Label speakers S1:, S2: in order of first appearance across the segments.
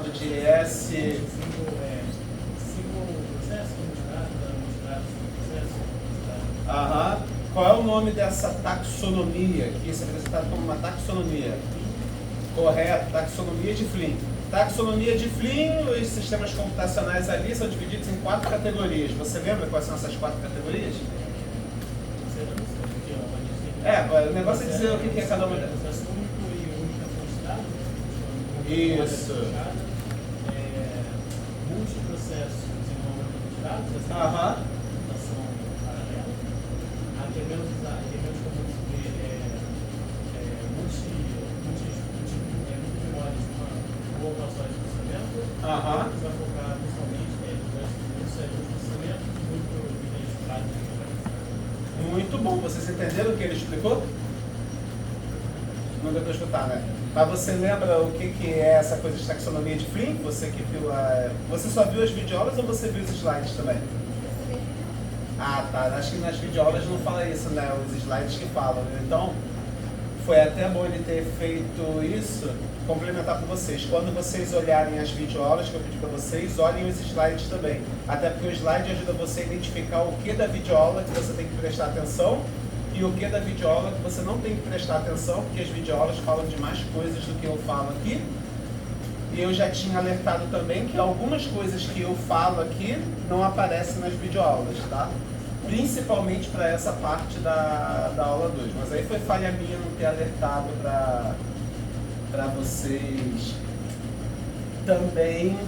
S1: de S. Aham. Qual é o nome dessa taxonomia? Que isso é apresentado como uma taxonomia. Correto, taxonomia de Flynn. Taxonomia de Flynn, os sistemas computacionais ali são divididos em 4 categorias. Você lembra quais são essas 4 categorias? O negócio é dizer o que é cada uma delas. Isso.
S2: Multiprocesso desenvolvimento de dados, essa computação paralela. Aqui é menos comum ver multimemórias de uma boa operação de processamento. A gente vai focar principalmente no processamento muito identificado.
S1: Muito bom. Vocês entenderam o que ele explicou? Não deu para escutar, né? Mas você lembra o que é essa coisa de taxonomia de Flynn? Você que viu Você só viu as videoaulas ou você viu os slides também? Ah, tá. Acho que nas videoaulas não fala isso, né? Os slides que falam. Então, foi até bom ele ter feito isso, complementar com vocês. Quando vocês olharem as videoaulas que eu pedi para vocês, olhem os slides também. Até porque o slide ajuda você a identificar o que da videoaula que você tem que prestar atenção e o que da videoaula que você não tem que prestar atenção, porque as videoaulas falam de mais coisas do que eu falo aqui. E eu já tinha alertado também que algumas coisas que eu falo aqui não aparecem nas videoaulas, tá? Principalmente para essa parte da aula 2. Mas aí foi falha minha não ter alertado para vocês também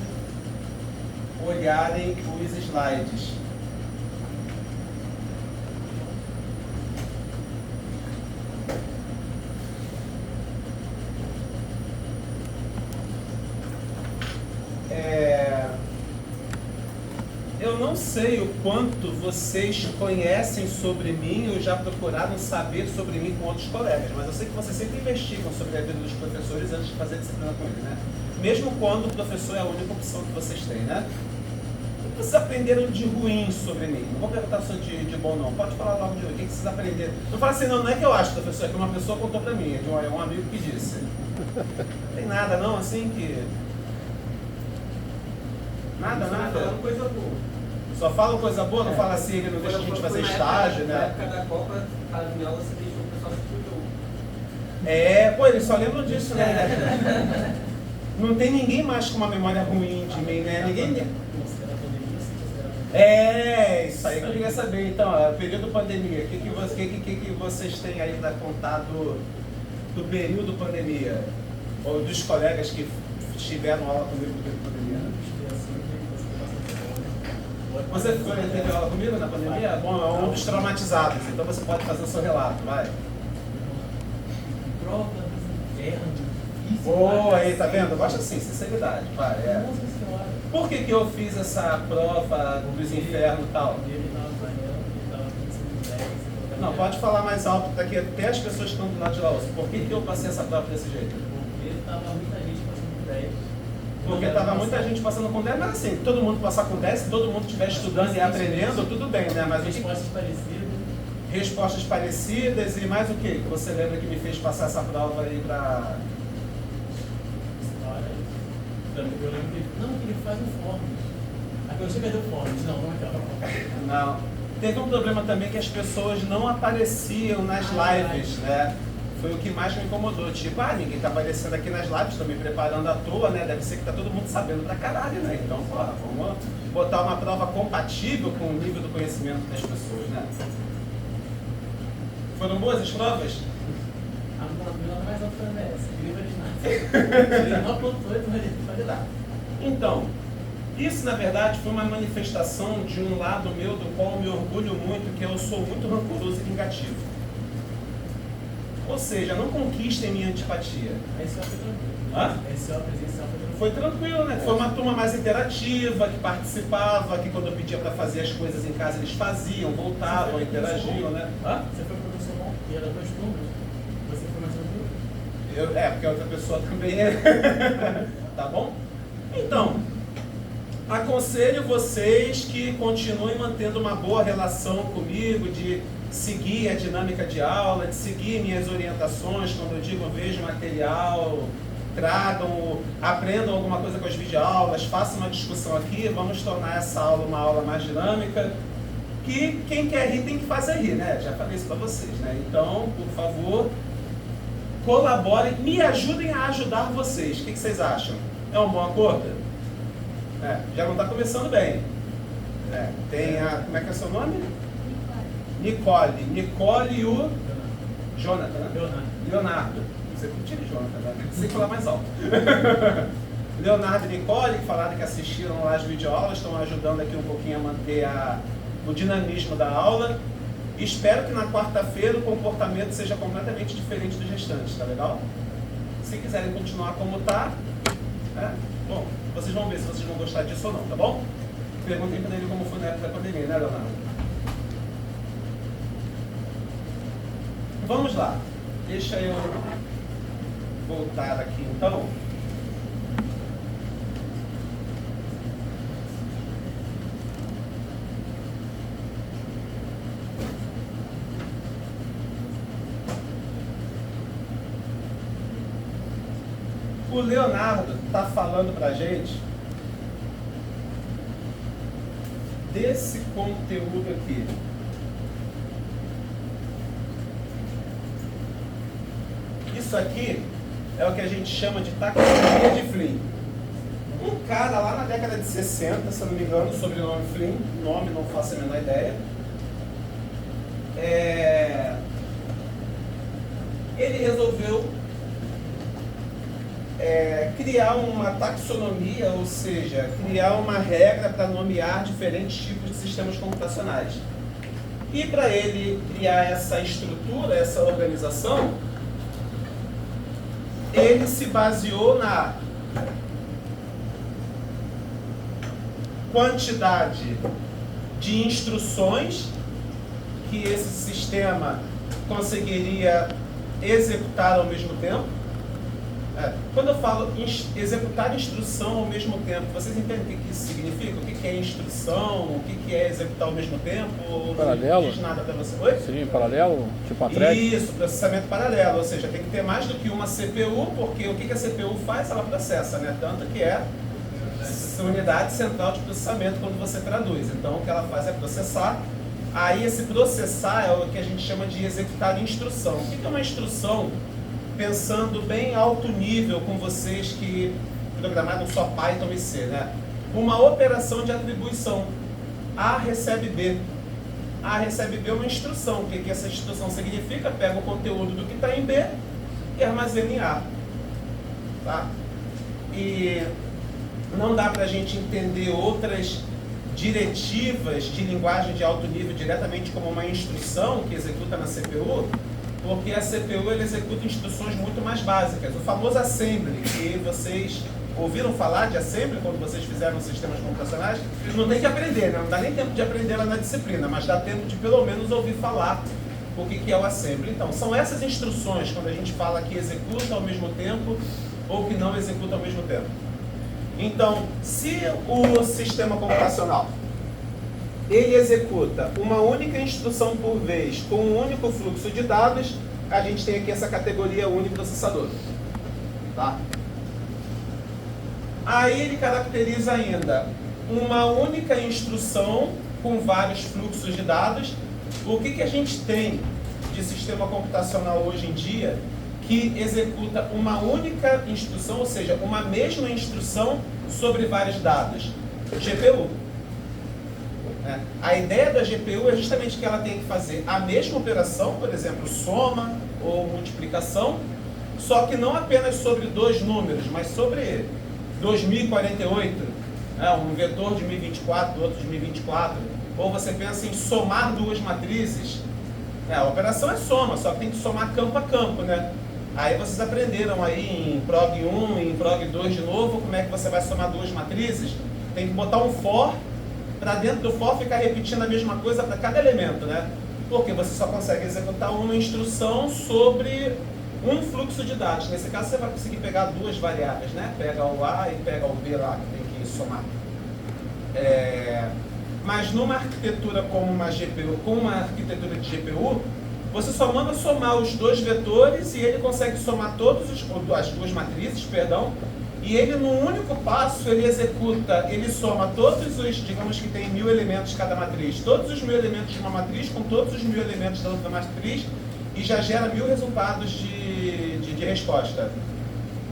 S1: olharem os slides. Eu não sei o quanto vocês conhecem sobre mim ou já procuraram saber sobre mim com outros colegas, mas eu sei que vocês sempre investigam sobre a vida dos professores antes de fazer a disciplina com eles, né? Mesmo quando o professor é a única opção que vocês têm, né? O que vocês aprenderam de ruim sobre mim? Não vou perguntar só de bom não, pode falar logo de ruim. O que vocês aprenderam? Não fala assim, não é que eu acho, professor, é que uma pessoa contou pra mim, é um amigo que disse. Não tem nada não, assim que... Nada.
S3: Falando coisa boa.
S1: Só fala coisa boa, não fala assim, ele não deixa a gente fazer estágio, né?
S3: Na época da Copa, a viola você deixou o pessoal assistir o jogo.
S1: Pô, eles só lembram disso, né? Não tem ninguém mais com uma memória ruim de mim, né? Ninguém... Isso aí que eu queria saber. Então, período pandemia, o que vocês têm aí para contar do período pandemia? Ou dos colegas que tiveram aula comigo no período pandemia? Você teve aula comigo na pandemia? Bom, é um dos traumatizados, então você pode fazer o seu relato, vai.
S2: Prova dos infernos.
S1: Boa, aí, tá vendo? Eu gosto assim, sinceridade, vai.
S2: Nossa senhora.
S1: Por que eu fiz essa prova dos infernos e tal?
S2: Ele estava banhando, ele estava pensando em
S1: Não, pode falar mais alto, daqui até as pessoas que estão do lado de lá. Por que eu passei essa prova desse jeito?
S2: Porque estava muita gente passando por 10.
S1: Porque estava muita gente passando com 10, mas assim, todo mundo passar com 10, se todo mundo estiver estudando e aprendendo, tudo bem, né? Mas
S2: respostas parecidas.
S1: Respostas parecidas e mais o que você lembra que me fez passar essa prova aí pra...
S2: Eu lembro que ele faz um forms. Aqui eu chego a do forms, não é aquela.
S1: Não. Teve um problema também que as pessoas não apareciam nas lives, né? Foi o que mais me incomodou. Tipo, ninguém tá aparecendo aqui nas lives, tô me preparando à toa, né? Deve ser que tá todo mundo sabendo pra caralho, né? Então, vamos botar uma prova compatível com o nível do conhecimento das pessoas, né? Foram boas as provas?
S2: A nota mais alta foi essa, livre de nada. Ele não apontou e vai dar.
S1: Então, isso na verdade foi uma manifestação de um lado meu do qual eu me orgulho muito, que eu sou muito rancoroso e vingativo. Ou seja, não conquistem minha antipatia.
S2: A SO foi tranquilo.
S1: A
S2: SO presencial
S1: foi tranquilo, né? Foi uma turma mais interativa, que participava, que quando eu pedia para fazer as coisas em casa eles faziam, voltavam, interagiam, né?
S2: Você foi professor bom e era 2 turmas. Você foi mais tranquilo?
S1: Porque a outra pessoa também é. Tá bom? Então, aconselho vocês que continuem mantendo uma boa relação comigo, de seguir a dinâmica de aula, de seguir minhas orientações, quando eu digo vejo material, tragam, aprendam alguma coisa com as videoaulas, façam uma discussão aqui, vamos tornar essa aula uma aula mais dinâmica, que quem quer rir tem que fazer rir, né? Já falei isso para vocês, né? Então, por favor, colaborem, me ajudem a ajudar vocês. O que vocês acham? É um bom acordo? Já não está começando bem. Tem a... Como é que é o seu nome? Nicole. Nicole e o... Jonathan, né? Leonardo. Você tira Jonathan, né? Tem que falar mais alto. Leonardo e Nicole, que falaram que assistiram lá as videoaulas, estão ajudando aqui um pouquinho a manter o dinamismo da aula. Espero que na quarta-feira o comportamento seja completamente diferente dos restantes, tá legal? Se quiserem continuar como tá, bom, vocês vão ver se vocês vão gostar disso ou não, tá bom? Perguntem para ele como foi na época da pandemia, né, Leonardo? Vamos lá. Deixa eu voltar aqui então. O Leonardo está falando para a gente desse conteúdo aqui. Isso aqui é o que a gente chama de taxonomia de Flynn. Um cara lá na década de 60, se eu não me engano, sobrenome Flynn, nome não faço a menor ideia. Ele resolveu criar uma taxonomia, ou seja, criar uma regra para nomear diferentes tipos de sistemas computacionais. E para ele criar essa estrutura, essa organização, ele se baseou na quantidade de instruções que esse sistema conseguiria executar ao mesmo tempo. Quando eu falo executar instrução ao mesmo tempo, vocês entendem o que isso significa? O que é instrução? O que é executar ao mesmo tempo?
S4: Paralelo?
S1: Não diz nada para você. Oi?
S4: Seria paralelo? Tipo uma thread?
S1: Isso, processamento paralelo. Ou seja, tem que ter mais do que uma CPU, porque o que a CPU faz? Ela processa, né? Tanto que é a unidade central de processamento quando você traduz. Então, o que ela faz é processar. Aí, esse processar é o que a gente chama de executar instrução. O que é uma instrução? Pensando bem alto nível com vocês que programaram só Python e C, né? Uma operação de atribuição. A recebe B. A recebe B é uma instrução. O que essa instrução significa? Pega o conteúdo do que está em B e armazena em A. Tá? E não dá para a gente entender outras diretivas de linguagem de alto nível diretamente como uma instrução que executa na CPU, porque a CPU ela executa instruções muito mais básicas. O famoso assembly, que vocês ouviram falar de assembly quando vocês fizeram sistemas computacionais, não tem que aprender, né? Não dá nem tempo de aprender lá na disciplina, mas dá tempo de pelo menos ouvir falar o que é o assembly. Então, são essas instruções, quando a gente fala que executa ao mesmo tempo ou que não executa ao mesmo tempo. Então, se o sistema computacional ele executa uma única instrução por vez com um único fluxo de dados, a gente tem aqui essa categoria uniprocessador. Tá? Aí ele caracteriza ainda uma única instrução com vários fluxos de dados. O que a gente tem de sistema computacional hoje em dia que executa uma única instrução, ou seja, uma mesma instrução sobre vários dados? GPU. A ideia da GPU é justamente que ela tem que fazer a mesma operação, por exemplo, soma ou multiplicação, só que não apenas sobre dois números, mas sobre 2048, um vetor de 1024, outro de 1024, ou você pensa em somar duas matrizes. A operação é soma, só que tem que somar campo a campo, né? Aí vocês aprenderam aí em prog 1, em prog 2 de novo, como é que você vai somar duas matrizes. Tem que botar um for, para dentro do for ficar repetindo a mesma coisa para cada elemento, né? Porque você só consegue executar uma instrução sobre um fluxo de dados. Nesse caso você vai conseguir pegar duas variáveis, né? Pega o A e pega o B lá, que tem que somar. Mas numa arquitetura como uma GPU, com uma arquitetura de GPU, você só manda somar os dois vetores e ele consegue somar as duas matrizes, perdão, e ele no único passo ele executa, ele soma todos os, digamos que tem 1000 elementos cada matriz, todos os 1000 elementos de uma matriz com todos os 1000 elementos da outra matriz e já gera 1000 resultados de resposta.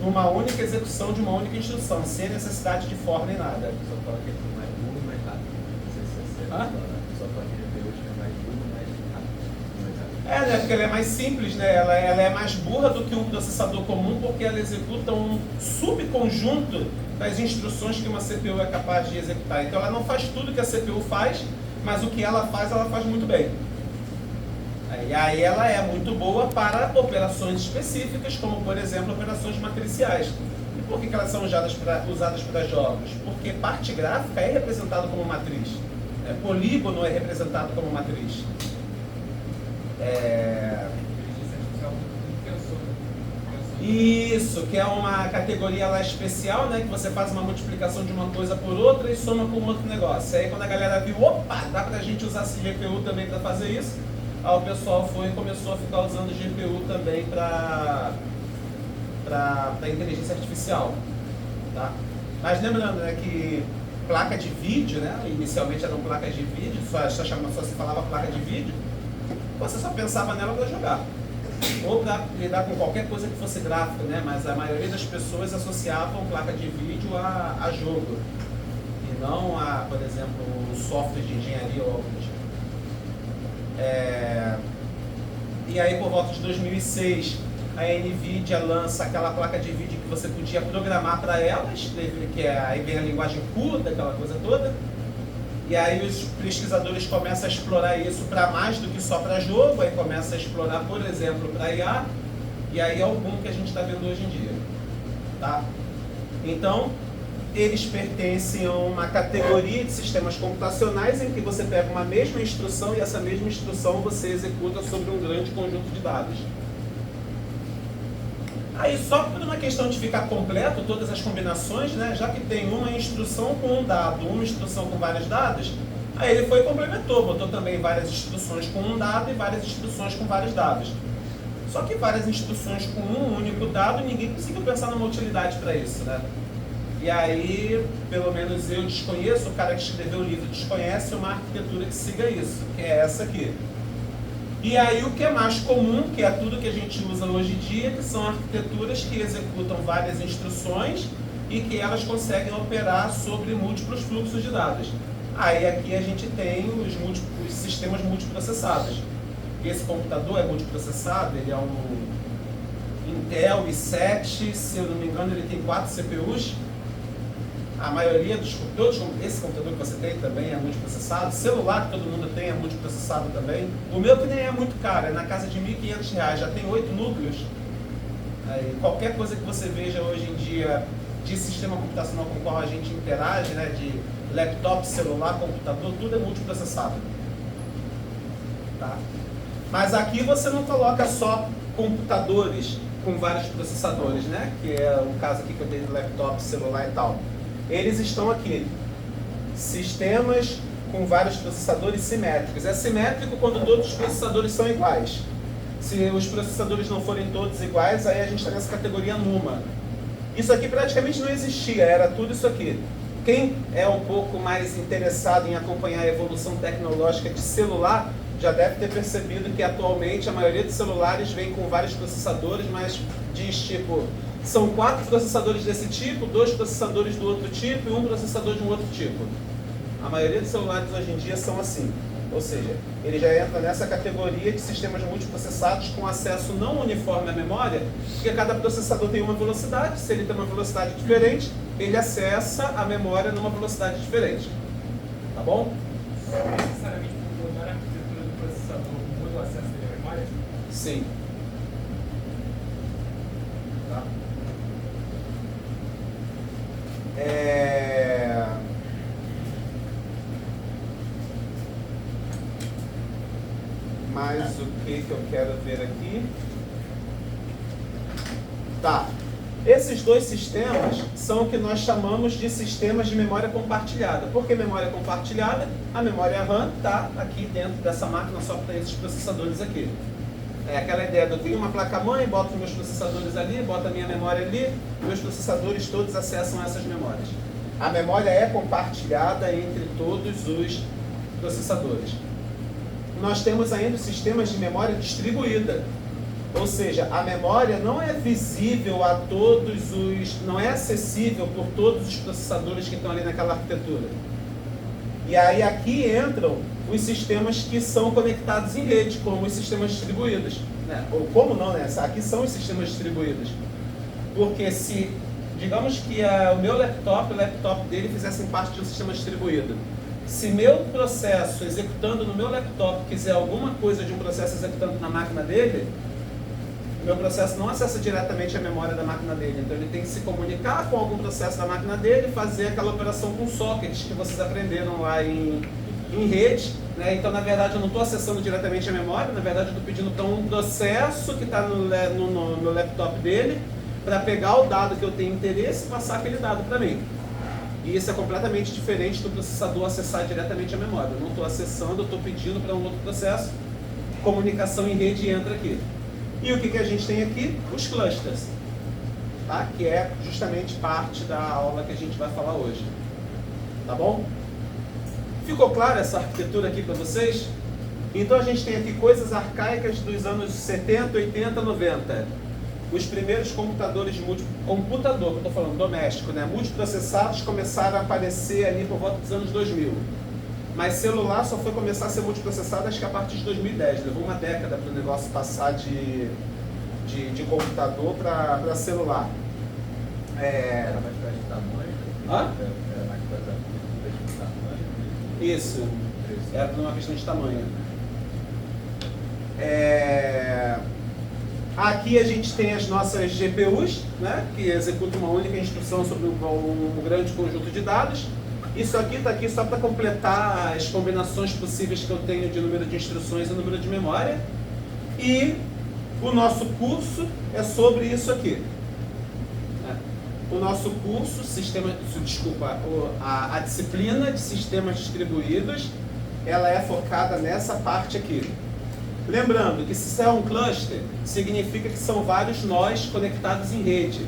S1: Numa única execução de uma única instrução, sem necessidade de for nem nada.
S3: Só fala que é mais burro e mais rápido. Não sei se você só fala que GPU é mais burro e mais rápido.
S1: Né? Porque ela é mais simples, né? Ela é mais burra do que um processador comum, porque ela executa um subconjunto das instruções que uma CPU é capaz de executar. Então ela não faz tudo que a CPU faz, mas o que ela faz muito bem. E aí ela é muito boa para operações específicas, como por exemplo operações matriciais. E por que elas são usadas para jogos? Porque parte gráfica é representada como matriz. Polígono é representado como matriz. Isso, que é uma categoria lá especial, né? Que você faz uma multiplicação de uma coisa por outra e soma com outro negócio. Aí quando a galera viu, opa, dá pra gente usar esse GPU também para fazer isso, aí o pessoal foi e começou a ficar usando GPU também para inteligência artificial, tá? Mas lembrando, né, que placa de vídeo, né, inicialmente eram placas de vídeo, só se falava placa de vídeo, você só pensava nela para jogar, ou para lidar com qualquer coisa que fosse gráfico, né, mas a maioria das pessoas associavam placa de vídeo a jogo, e não a, por exemplo, software de engenharia ou algo do tipo. E aí por volta de 2006 a NVIDIA lança aquela placa de vídeo que você podia programar para elas, que aí vem a linguagem CUDA, aquela coisa toda, e aí os pesquisadores começam a explorar isso para mais do que só para jogo, aí começa a explorar, por exemplo, para IA, e aí é o boom que a gente está vendo hoje em dia, tá? Então eles pertencem a uma categoria de sistemas computacionais em que você pega uma mesma instrução e essa mesma instrução você executa sobre um grande conjunto de dados. Aí só por uma questão de ficar completo todas as combinações, né, já que tem uma instrução com um dado, uma instrução com vários dados, aí ele foi e complementou, botou também várias instruções com um dado e várias instruções com vários dados. Só que várias instruções com um único dado, ninguém conseguiu pensar numa utilidade para isso, né? E aí, pelo menos eu desconheço, o cara que escreveu o livro desconhece uma arquitetura que siga isso, que é essa aqui. E aí o que é mais comum, que é tudo que a gente usa hoje em dia, que são arquiteturas que executam várias instruções e que elas conseguem operar sobre múltiplos fluxos de dados. Aí aqui a gente tem os sistemas multiprocessados. Esse computador é multiprocessado, ele é um Intel i7, se eu não me engano ele tem 4 CPUs. A maioria esse computador que você tem também é multiprocessado. Celular que todo mundo tem é multiprocessado também. O meu que nem é muito caro, é na casa de R$ 1.500, já tem 8 núcleos. Aí, qualquer coisa que você veja hoje em dia de sistema computacional com o qual a gente interage, né, de laptop, celular, computador, tudo é multiprocessado. Tá? Mas aqui você não coloca só computadores com vários processadores, né? Que é o caso aqui que eu tenho de laptop, celular e tal. Eles estão aqui, sistemas com vários processadores simétricos. É simétrico quando todos os processadores são iguais. Se os processadores não forem todos iguais, aí a gente está nessa categoria NUMA. Isso aqui praticamente não existia, era tudo isso aqui. Quem é um pouco mais interessado em acompanhar a evolução tecnológica de celular, já deve ter percebido que atualmente a maioria dos celulares vem com vários processadores, mas diz tipo... São 4 processadores desse tipo, 2 processadores do outro tipo e 1 processador de um outro tipo. A maioria dos celulares hoje em dia são assim. Ou seja, ele já entra nessa categoria de sistemas multiprocessados com acesso não uniforme à memória, porque cada processador tem uma velocidade. Se ele tem uma velocidade diferente, ele acessa a memória numa velocidade diferente. Tá bom?
S2: Necessariamente por mudar a arquitetura do processador, muda o acesso dele à memória?
S1: Sim. Tá? Mais o que eu quero ver aqui? Tá. Esses dois sistemas são o que nós chamamos de sistemas de memória compartilhada. Por que memória compartilhada? A memória RAM está aqui dentro dessa máquina só para esses processadores aqui. É aquela ideia de eu tenho uma placa-mãe, boto meus processadores ali, boto a minha memória ali, meus processadores todos acessam essas memórias. A memória é compartilhada entre todos os processadores. Nós temos ainda os sistemas de memória distribuída. Ou seja, a memória não é visível a todos os... não é acessível por todos os processadores que estão ali naquela arquitetura. E aí aqui entram os sistemas que são conectados em rede, como os sistemas distribuídos. Né? Ou como não, né? Aqui são os sistemas distribuídos. Porque se, digamos que o meu laptop, o laptop dele fizessem parte de um sistema distribuído. Se meu processo executando no meu laptop quiser alguma coisa de um processo executando na máquina dele, meu processo não acessa diretamente a memória da máquina dele, então ele tem que se comunicar com algum processo da máquina dele e fazer aquela operação com sockets que vocês aprenderam lá em rede, né? Então, na verdade, eu não estou acessando diretamente a memória, na verdade, eu estou pedindo para um processo que está no meu laptop dele para pegar o dado que eu tenho interesse e passar aquele dado para mim. E isso é completamente diferente do processador acessar diretamente a memória. Eu não estou acessando, eu estou pedindo para um outro processo, comunicação em rede entra aqui. E o que a gente tem aqui? Os clusters, tá? Que é justamente parte da aula que a gente vai falar hoje. Tá bom? Ficou clara essa arquitetura aqui para vocês? Então a gente tem aqui coisas arcaicas dos anos 70, 80, 90. Os primeiros computadores computador, que eu estou falando, doméstico, né? Multiprocessados começaram a aparecer ali por volta dos anos 2000. Mas celular só foi começar a ser multiprocessado acho que a partir de 2010. Levou uma década para o negócio passar de computador para celular.
S3: Era mais para de tamanho?
S1: Hã?
S3: Era mais para de tamanho?
S1: Isso. Era por uma questão de tamanho. Aqui a gente tem as nossas GPUs, né, que executam uma única instrução sobre um grande conjunto de dados. Isso aqui está aqui só para completar as combinações possíveis que eu tenho de número de instruções e número de memória. E o nosso curso é sobre isso aqui. O nosso curso, a disciplina de sistemas distribuídos, ela é focada nessa parte aqui. Lembrando que se é um cluster, significa que são vários nós conectados em rede.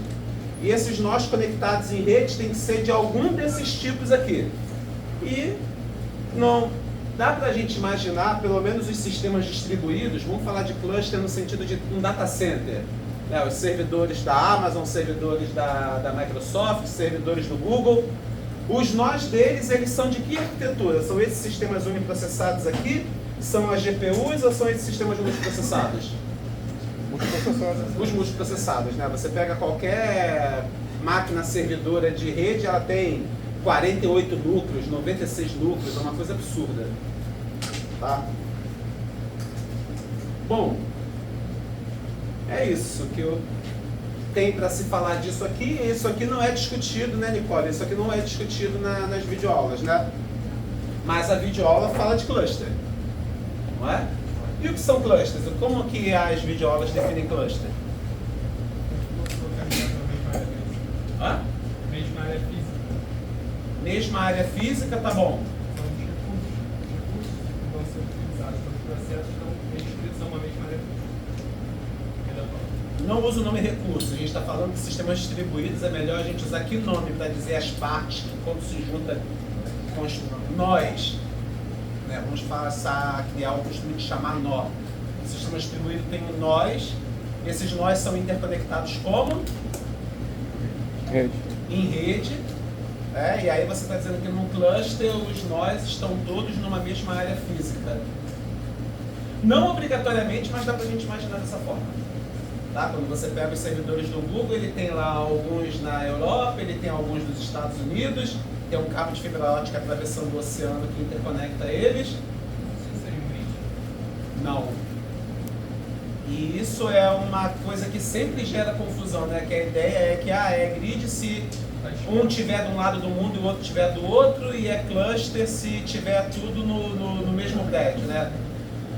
S1: E esses nós conectados em rede tem que ser de algum desses tipos aqui. E não dá para a gente imaginar, pelo menos os sistemas distribuídos, vamos falar de cluster no sentido de um data center. Né? Os servidores da Amazon, servidores da Microsoft, servidores do Google. Os nós deles, eles são de que arquitetura? São esses sistemas uniprocessados aqui? São as GPUs ou são esses sistemas multiprocessados? Os multiprocessados, né? Você pega qualquer máquina servidora de rede, ela tem 48 núcleos, 96 núcleos, é uma coisa absurda. Tá? Bom, é isso que eu tenho para se falar disso aqui. Isso aqui não é discutido, né, Nicole? Isso aqui não é discutido nas videoaulas, né? Mas a videoaula fala de cluster, não é? E o que são clusters? Como que as videoaulas definem cluster? Hã?
S2: Mesma área física.
S1: Mesma área física, tá bom.
S2: São os recursos que vão ser utilizados pelos processos estão descritos a uma mesma área física.
S1: Não usa o nome recurso. A gente está falando de sistemas distribuídos, é melhor a gente usar que nome para dizer as partes que quando se junta com nós. Né? Vamos criar o costume de chamar nó. O sistema distribuído tem um nós. Esses nós são interconectados como?
S4: Rede.
S1: Em rede. E aí você está dizendo que num cluster os nós estão todos numa mesma área física. Não obrigatoriamente, mas dá para a gente imaginar dessa forma. Tá? Quando você pega os servidores do Google, ele tem lá alguns na Europa, ele tem alguns nos Estados Unidos, tem um cabo de fibra ótica atravessando o oceano que interconecta eles. Não. E isso é uma coisa que sempre gera confusão, né? Que a ideia é que é grid se um tiver de um lado do mundo e o outro tiver do outro, e é cluster se tiver tudo no mesmo prédio, né?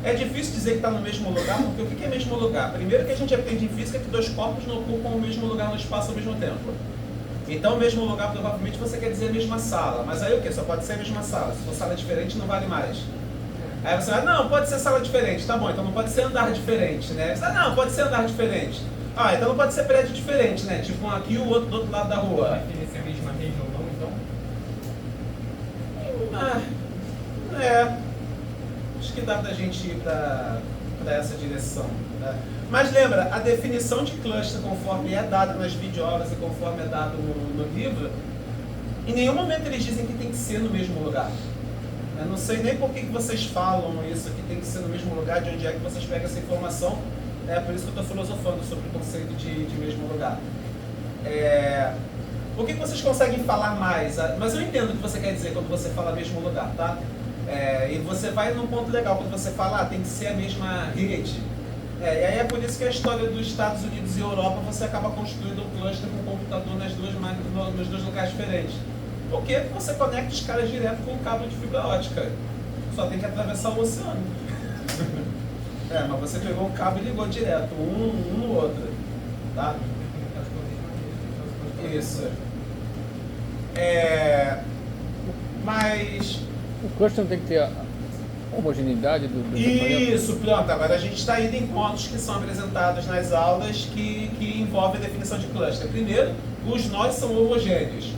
S1: É difícil dizer que está no mesmo lugar, porque o que é mesmo lugar? Primeiro que a gente aprende em física que dois corpos não ocupam o mesmo lugar no espaço ao mesmo tempo. Então, o mesmo lugar, provavelmente, você quer dizer a mesma sala. Mas aí o quê? Só pode ser a mesma sala. Se for sala diferente, não vale mais. Aí você vai, não, pode ser sala diferente. Tá bom, então não pode ser andar diferente, né? Você, não, pode ser andar diferente. Ah, então não pode ser prédio diferente, né? Tipo um aqui e o outro do outro lado da rua.
S2: Vai definir se é a mesma rede ou não, então?
S1: Acho que dá pra gente ir pra essa direção, né? Mas lembra, a definição de cluster conforme é dada nas videoaulas e conforme é dado no livro, em nenhum momento eles dizem que tem que ser no mesmo lugar. Eu não sei nem por que vocês falam isso, que tem que ser no mesmo lugar, de onde é que vocês pegam essa informação. É por isso que eu estou filosofando sobre o conceito de mesmo lugar. Por que vocês conseguem falar mais? Mas eu entendo o que você quer dizer quando você fala mesmo lugar, tá? E você vai num ponto legal, quando você fala, tem que ser a mesma rede. E aí é por isso que a história dos Estados Unidos e Europa, você acaba construindo um cluster com um computador nos dois locais diferentes. Porque você conecta os caras direto com um cabo de fibra ótica. Só tem que atravessar o oceano. Mas você pegou um cabo e ligou direto, um no outro. Tá? Isso. Mas...
S4: O cluster tem que ter a homogeneidade do
S1: Isso, pronto. Agora a gente está indo em pontos que são apresentados nas aulas que envolvem a definição de cluster. Primeiro, os nós são homogêneos.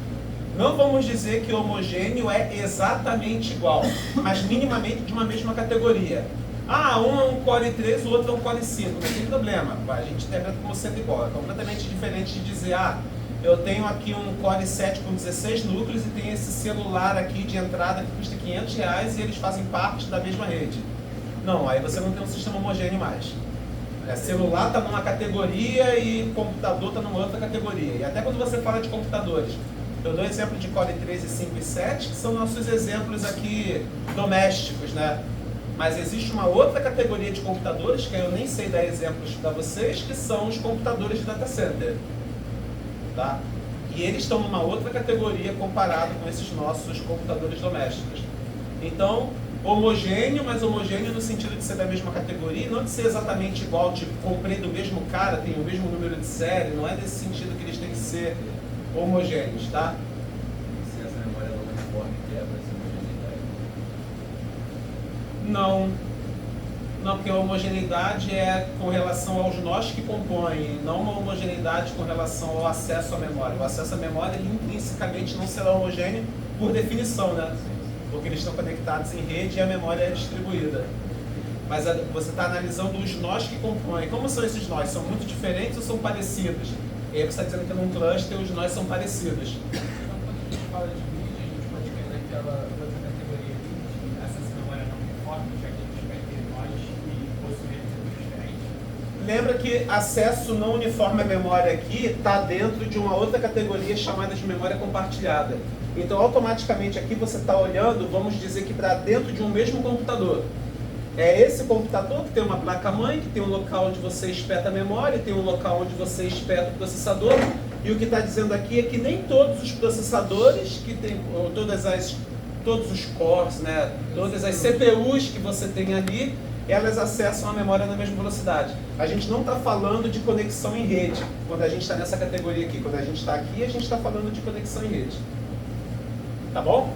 S1: Não vamos dizer que homogêneo é exatamente igual, mas minimamente de uma mesma categoria. Um é um Core 3, o outro é um Core 5, não tem problema. A gente interpreta como sendo igual. É completamente diferente de dizer, eu tenho aqui um Core 7 com 16 núcleos e tem esse celular aqui de entrada que custa R$500 e eles fazem parte da mesma rede. Não, aí você não tem um sistema homogêneo mais. Celular está numa categoria e computador está numa outra categoria. E até quando você fala de computadores, eu dou exemplo de Core 3, 5 e 7, que são nossos exemplos aqui domésticos, né? Mas existe uma outra categoria de computadores, que eu nem sei dar exemplos para vocês, que são os computadores de data center. Tá? E eles estão numa outra categoria comparado com esses nossos computadores domésticos. Então, homogêneo, mas homogêneo no sentido de ser da mesma categoria, não de ser exatamente igual, tipo, comprei do mesmo cara, tem o mesmo número de série, não é nesse sentido que eles têm que ser homogêneos, tá?
S3: Se essa memória não é uniforme, quebra essa homogeneidade?
S1: Não, porque a homogeneidade é com relação aos nós que compõem, não uma homogeneidade com relação ao acesso à memória. O acesso à memória, ele intrinsecamente não será homogêneo por definição, né? Porque eles estão conectados em rede e a memória é distribuída. Mas você está analisando os nós que compõem. Como são esses nós? São muito diferentes ou são parecidos? E aí você está dizendo que num cluster os nós são parecidos.
S2: Então, quando a gente fala de grid, a gente pode cair naquela outra categoria de acesso à memória não uniforme, já que a gente vai ter nós e possivelmente diferentes.
S1: Lembra que acesso não uniforme à memória aqui está dentro de uma outra categoria chamada de memória compartilhada. Então, automaticamente aqui você está olhando, vamos dizer que para dentro de um mesmo computador. É esse computador que tem uma placa-mãe, que tem um local onde você espeta a memória, tem um local onde você espeta o processador. E o que está dizendo aqui é que nem todos os processadores, que tem todos os cores, né, todas as CPUs que você tem ali, elas acessam a memória na mesma velocidade. A gente não está falando de conexão em rede, quando a gente está nessa categoria aqui. Quando a gente está aqui, a gente está falando de conexão em rede. Tá bom?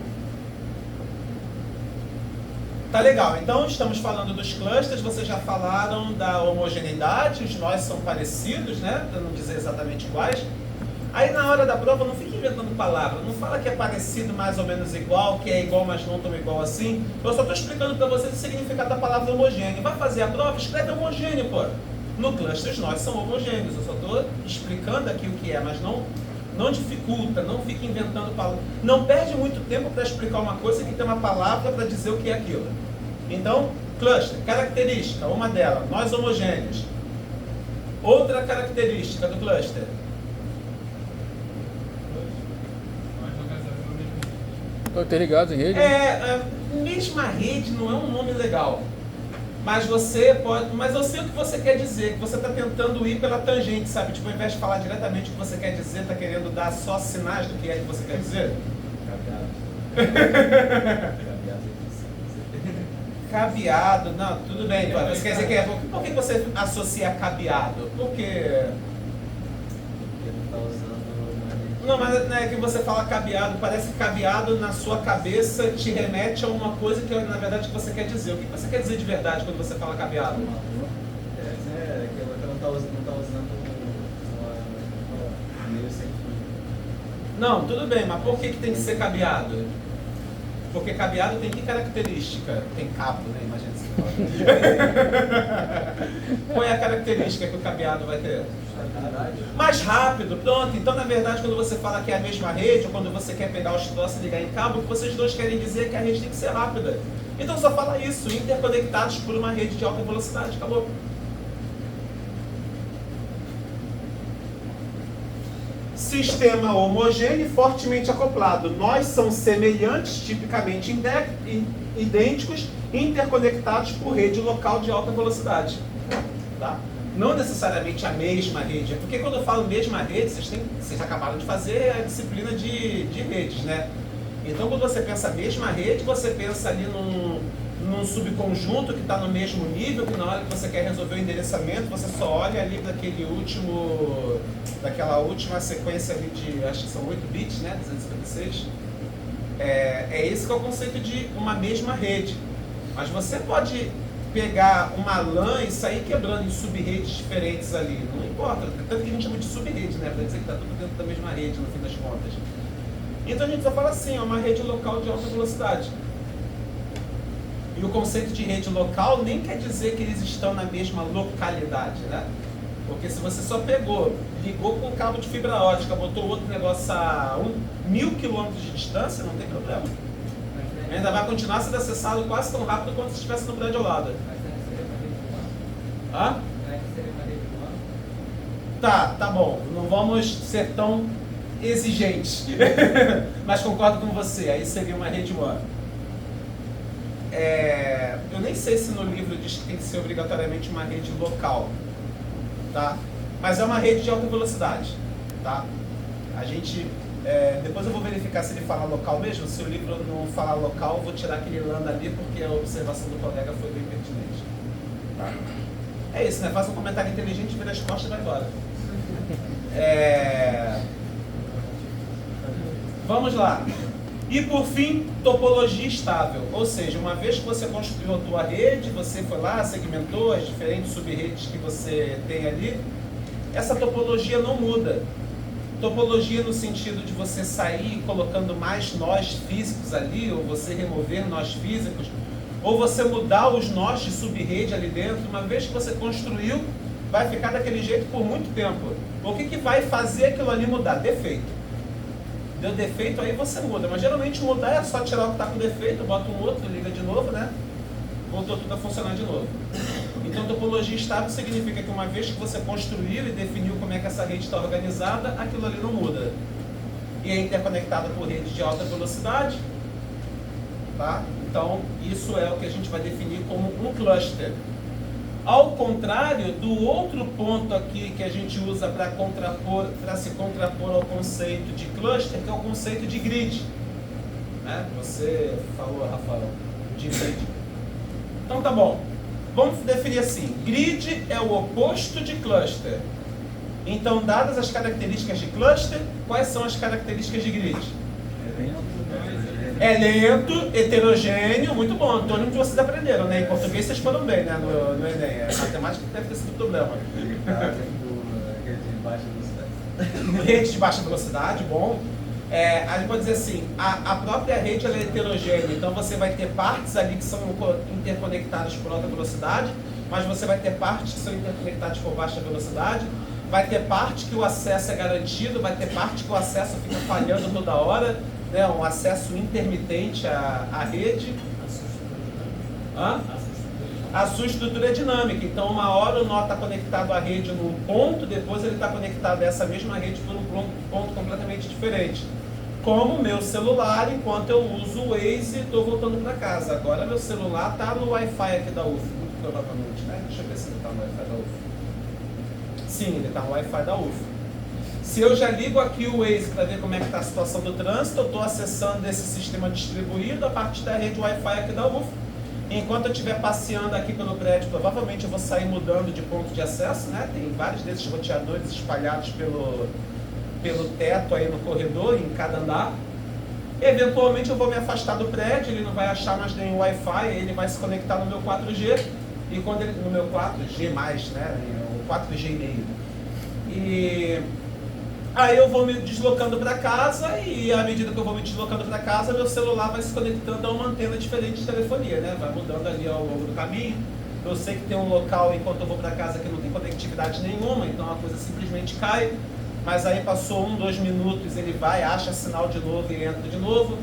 S1: Tá legal, então estamos falando dos clusters, vocês já falaram da homogeneidade, os nós são parecidos, né? Para não dizer exatamente iguais. Aí na hora da prova não fica inventando palavra, não fala que é parecido mais ou menos igual, que é igual mas não tão igual assim. Eu só estou explicando para vocês o significado da palavra homogêneo. Vai fazer a prova? Escreve homogêneo, pô. No cluster os nós são homogêneos, eu só estou explicando aqui o que é, mas não dificulta, não fica inventando palavras. Não perde muito tempo para explicar uma coisa que tem uma palavra para dizer o que é aquilo. Então, cluster, característica, uma delas, nós homogêneos. Outra característica do cluster.
S4: Estão interligados em rede?
S1: Mesma rede não é um nome legal. Mas você pode. Mas eu sei o que você quer dizer, que você está tentando ir pela tangente, sabe? Tipo, ao invés de falar diretamente o que você quer dizer, está querendo dar só sinais do que é que você quer dizer? Cabeado, não, tudo bem, você quer dizer que por que você associa cabeado? Porque
S3: não está usando uma rede.
S1: Não, mas não é que você fala cabeado, parece que cabeado na sua cabeça te remete a uma coisa que na verdade que você quer dizer. O que você quer dizer de verdade quando você fala cabeado?
S3: É que ela não tá usando uma meio sem fio.
S1: Não, tudo bem, mas por que tem que ser cabeado? Porque cabeado tem que característica? Tem cabo, né? Imagina se qual é a característica que o cabeado vai ter? Mais rápido, pronto. Então, na verdade, quando você fala que é a mesma rede, ou quando você quer pegar os troços e ligar em cabo, o que vocês dois querem dizer é que a rede tem que ser rápida. Então, só fala isso, interconectados por uma rede de alta velocidade. Acabou. Sistema homogêneo e fortemente acoplado. Nós são semelhantes, tipicamente idênticos, interconectados por rede local de alta velocidade. Tá? Não necessariamente a mesma rede, é porque quando eu falo mesma rede, vocês acabaram de fazer a disciplina de redes, né? Então, quando você pensa mesma rede, você pensa ali num subconjunto que está no mesmo nível, que na hora que você quer resolver o endereçamento, você só olha ali daquela última sequência ali de, acho que são 8 bits, né? 256. Esse que é o conceito de uma mesma rede. Mas você pode pegar uma LAN e sair quebrando em sub-redes diferentes ali, não importa, tanto que a gente chama de sub-rede, né? Para dizer que está tudo dentro da mesma rede, no fim das contas. Então a gente só fala assim, é uma rede local de alta velocidade. E o conceito de rede local nem quer dizer que eles estão na mesma localidade, né? Porque se você só ligou com um cabo de fibra ótica, botou outro negócio a 1.000 km de distância, não tem problema. Ainda vai continuar sendo acessado quase tão rápido quanto se estivesse no prédio ao lado. Hã? Tá bom. Não vamos ser tão exigentes. Mas concordo com você, aí seria uma rede WAN. Eu nem sei se no livro diz que tem que ser obrigatoriamente uma rede local, tá? Mas é uma rede de alta velocidade, tá? A gente, depois eu vou verificar se ele fala local mesmo. Se o livro não falar local, eu vou tirar aquele LAN ali, porque a observação do colega foi bem pertinente, tá? É isso, né? Faz um comentário inteligente, vira as costas e vai embora. Vamos lá. E por fim, topologia estável, ou seja, uma vez que você construiu a tua rede, você foi lá, segmentou as diferentes sub-redes que você tem ali, essa topologia não muda. Topologia no sentido de você sair colocando mais nós físicos ali, ou você remover nós físicos, ou você mudar os nós de sub-rede ali dentro, uma vez que você construiu, vai ficar daquele jeito por muito tempo. O que vai fazer aquilo ali mudar? Defeito. Deu defeito, aí você muda. Mas geralmente mudar é só tirar o que está com defeito, bota um outro, liga de novo, né? Voltou tudo a funcionar de novo. Então, topologia estável significa que uma vez que você construiu e definiu como é que essa rede está organizada, aquilo ali não muda. E é interconectada por redes de alta velocidade, tá? Então, isso é o que a gente vai definir como um cluster. Ao contrário do outro ponto aqui que a gente usa para se contrapor ao conceito de cluster, que é o conceito de grid. Né? Você falou, Rafael, de grid. Então tá bom. Vamos definir assim. Grid é o oposto de cluster. Então, dadas as características de cluster, quais são as características de grid? É lento, heterogêneo, muito bom. Antônimo que vocês aprenderam, né? Em português vocês foram bem, né? No Enem. A matemática deve ter sido problema.
S3: Rede de baixa velocidade.
S1: Rede de baixa velocidade, bom. A gente pode dizer assim, a própria rede ela é heterogênea, então você vai ter partes ali que são interconectadas por alta velocidade, mas você vai ter partes que são interconectadas por baixa velocidade, vai ter parte que o acesso é garantido, vai ter parte que o acesso fica falhando toda hora, né, um acesso intermitente à rede. A sua estrutura é dinâmica, então uma hora o nó está conectado à rede num ponto, depois ele está conectado a essa mesma rede por um ponto completamente diferente. Como o meu celular, enquanto eu uso o Waze e estou voltando para casa. Agora meu celular está no Wi-Fi aqui da UF, muito provavelmente, né? Deixa eu ver se ele está no Wi-Fi da UF. Sim, ele está no Wi-Fi da UF. Se eu já ligo aqui o Waze para ver como é que está a situação do trânsito, eu estou acessando esse sistema distribuído a partir da rede Wi-Fi aqui da UF. Enquanto eu estiver passeando aqui pelo prédio, provavelmente eu vou sair mudando de ponto de acesso, né? Tem vários desses roteadores espalhados pelo teto aí no corredor, em cada andar. Eventualmente eu vou me afastar do prédio, ele não vai achar mais nenhum Wi-Fi, ele vai se conectar no meu 4G, e quando ele, no meu 4G+, né, o 4G e meio. E aí eu vou me deslocando para casa, e à medida que eu vou me deslocando para casa, meu celular vai se conectando a uma antena diferente de telefonia, né? Vai mudando ali ao longo do caminho. Eu sei que tem um local enquanto eu vou para casa que não tem conectividade nenhuma, então a coisa simplesmente cai. Mas aí passou 1, 2 minutos, ele vai, acha sinal de novo e entra de novo.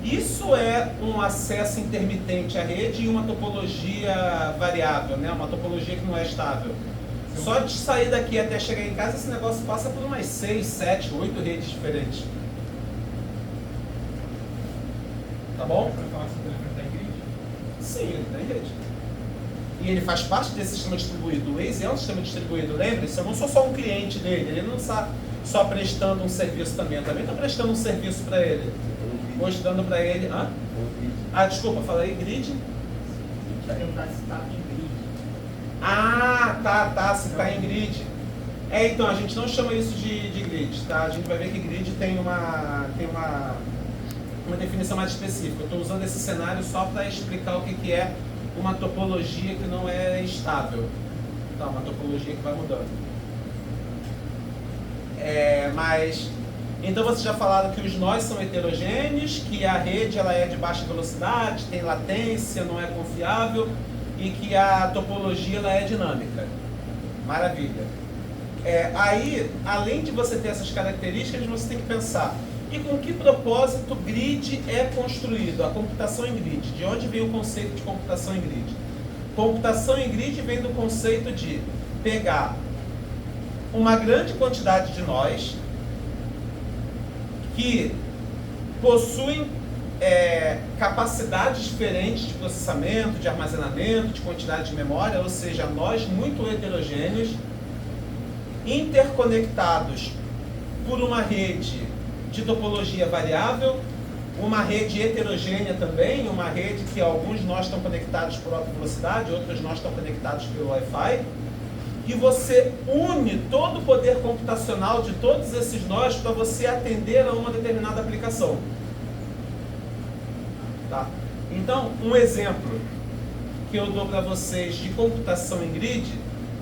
S1: Isso é um acesso intermitente à rede e uma topologia variável, né? Uma topologia que não é estável. Só de sair daqui até chegar em casa, esse negócio passa por umas 6, 7, 8 redes diferentes. Tá bom?
S2: Para falar se o telefone está em grid?
S1: Sim, ele está em rede. E ele faz parte desse sistema distribuído. O Waze é um sistema distribuído, lembre-se, eu não sou só um cliente dele, ele não está só prestando um serviço também, eu também estou prestando um serviço para ele. Mostrando para ele... Hã? Ah, desculpa, falei grid?
S2: Perguntar se está em grid.
S1: Ah, tá, se está em grid. Então, a gente não chama isso de grid, tá? A gente vai ver que grid tem uma definição mais específica. Eu estou usando esse cenário só para explicar o que é uma topologia que não é estável. Tá, uma topologia que vai mudando. Mas... Então vocês já falaram que os nós são heterogêneos, que a rede ela é de baixa velocidade, tem latência, não é confiável, e que a topologia ela é dinâmica. Maravilha. Aí, além de você ter essas características, você tem que pensar, e com que propósito grid é construído? A computação em grid. De onde vem o conceito de computação em grid? Computação em grid vem do conceito de pegar uma grande quantidade de nós que possuem capacidades diferentes de processamento, de armazenamento, de quantidade de memória, ou seja, nós muito heterogêneos, interconectados por uma rede de topologia variável, uma rede heterogênea também, uma rede que alguns nós estão conectados por alta velocidade, outros nós estão conectados pelo Wi-Fi, e você une todo o poder computacional de todos esses nós para você atender a uma determinada aplicação. Tá? Então, um exemplo que eu dou para vocês de computação em grid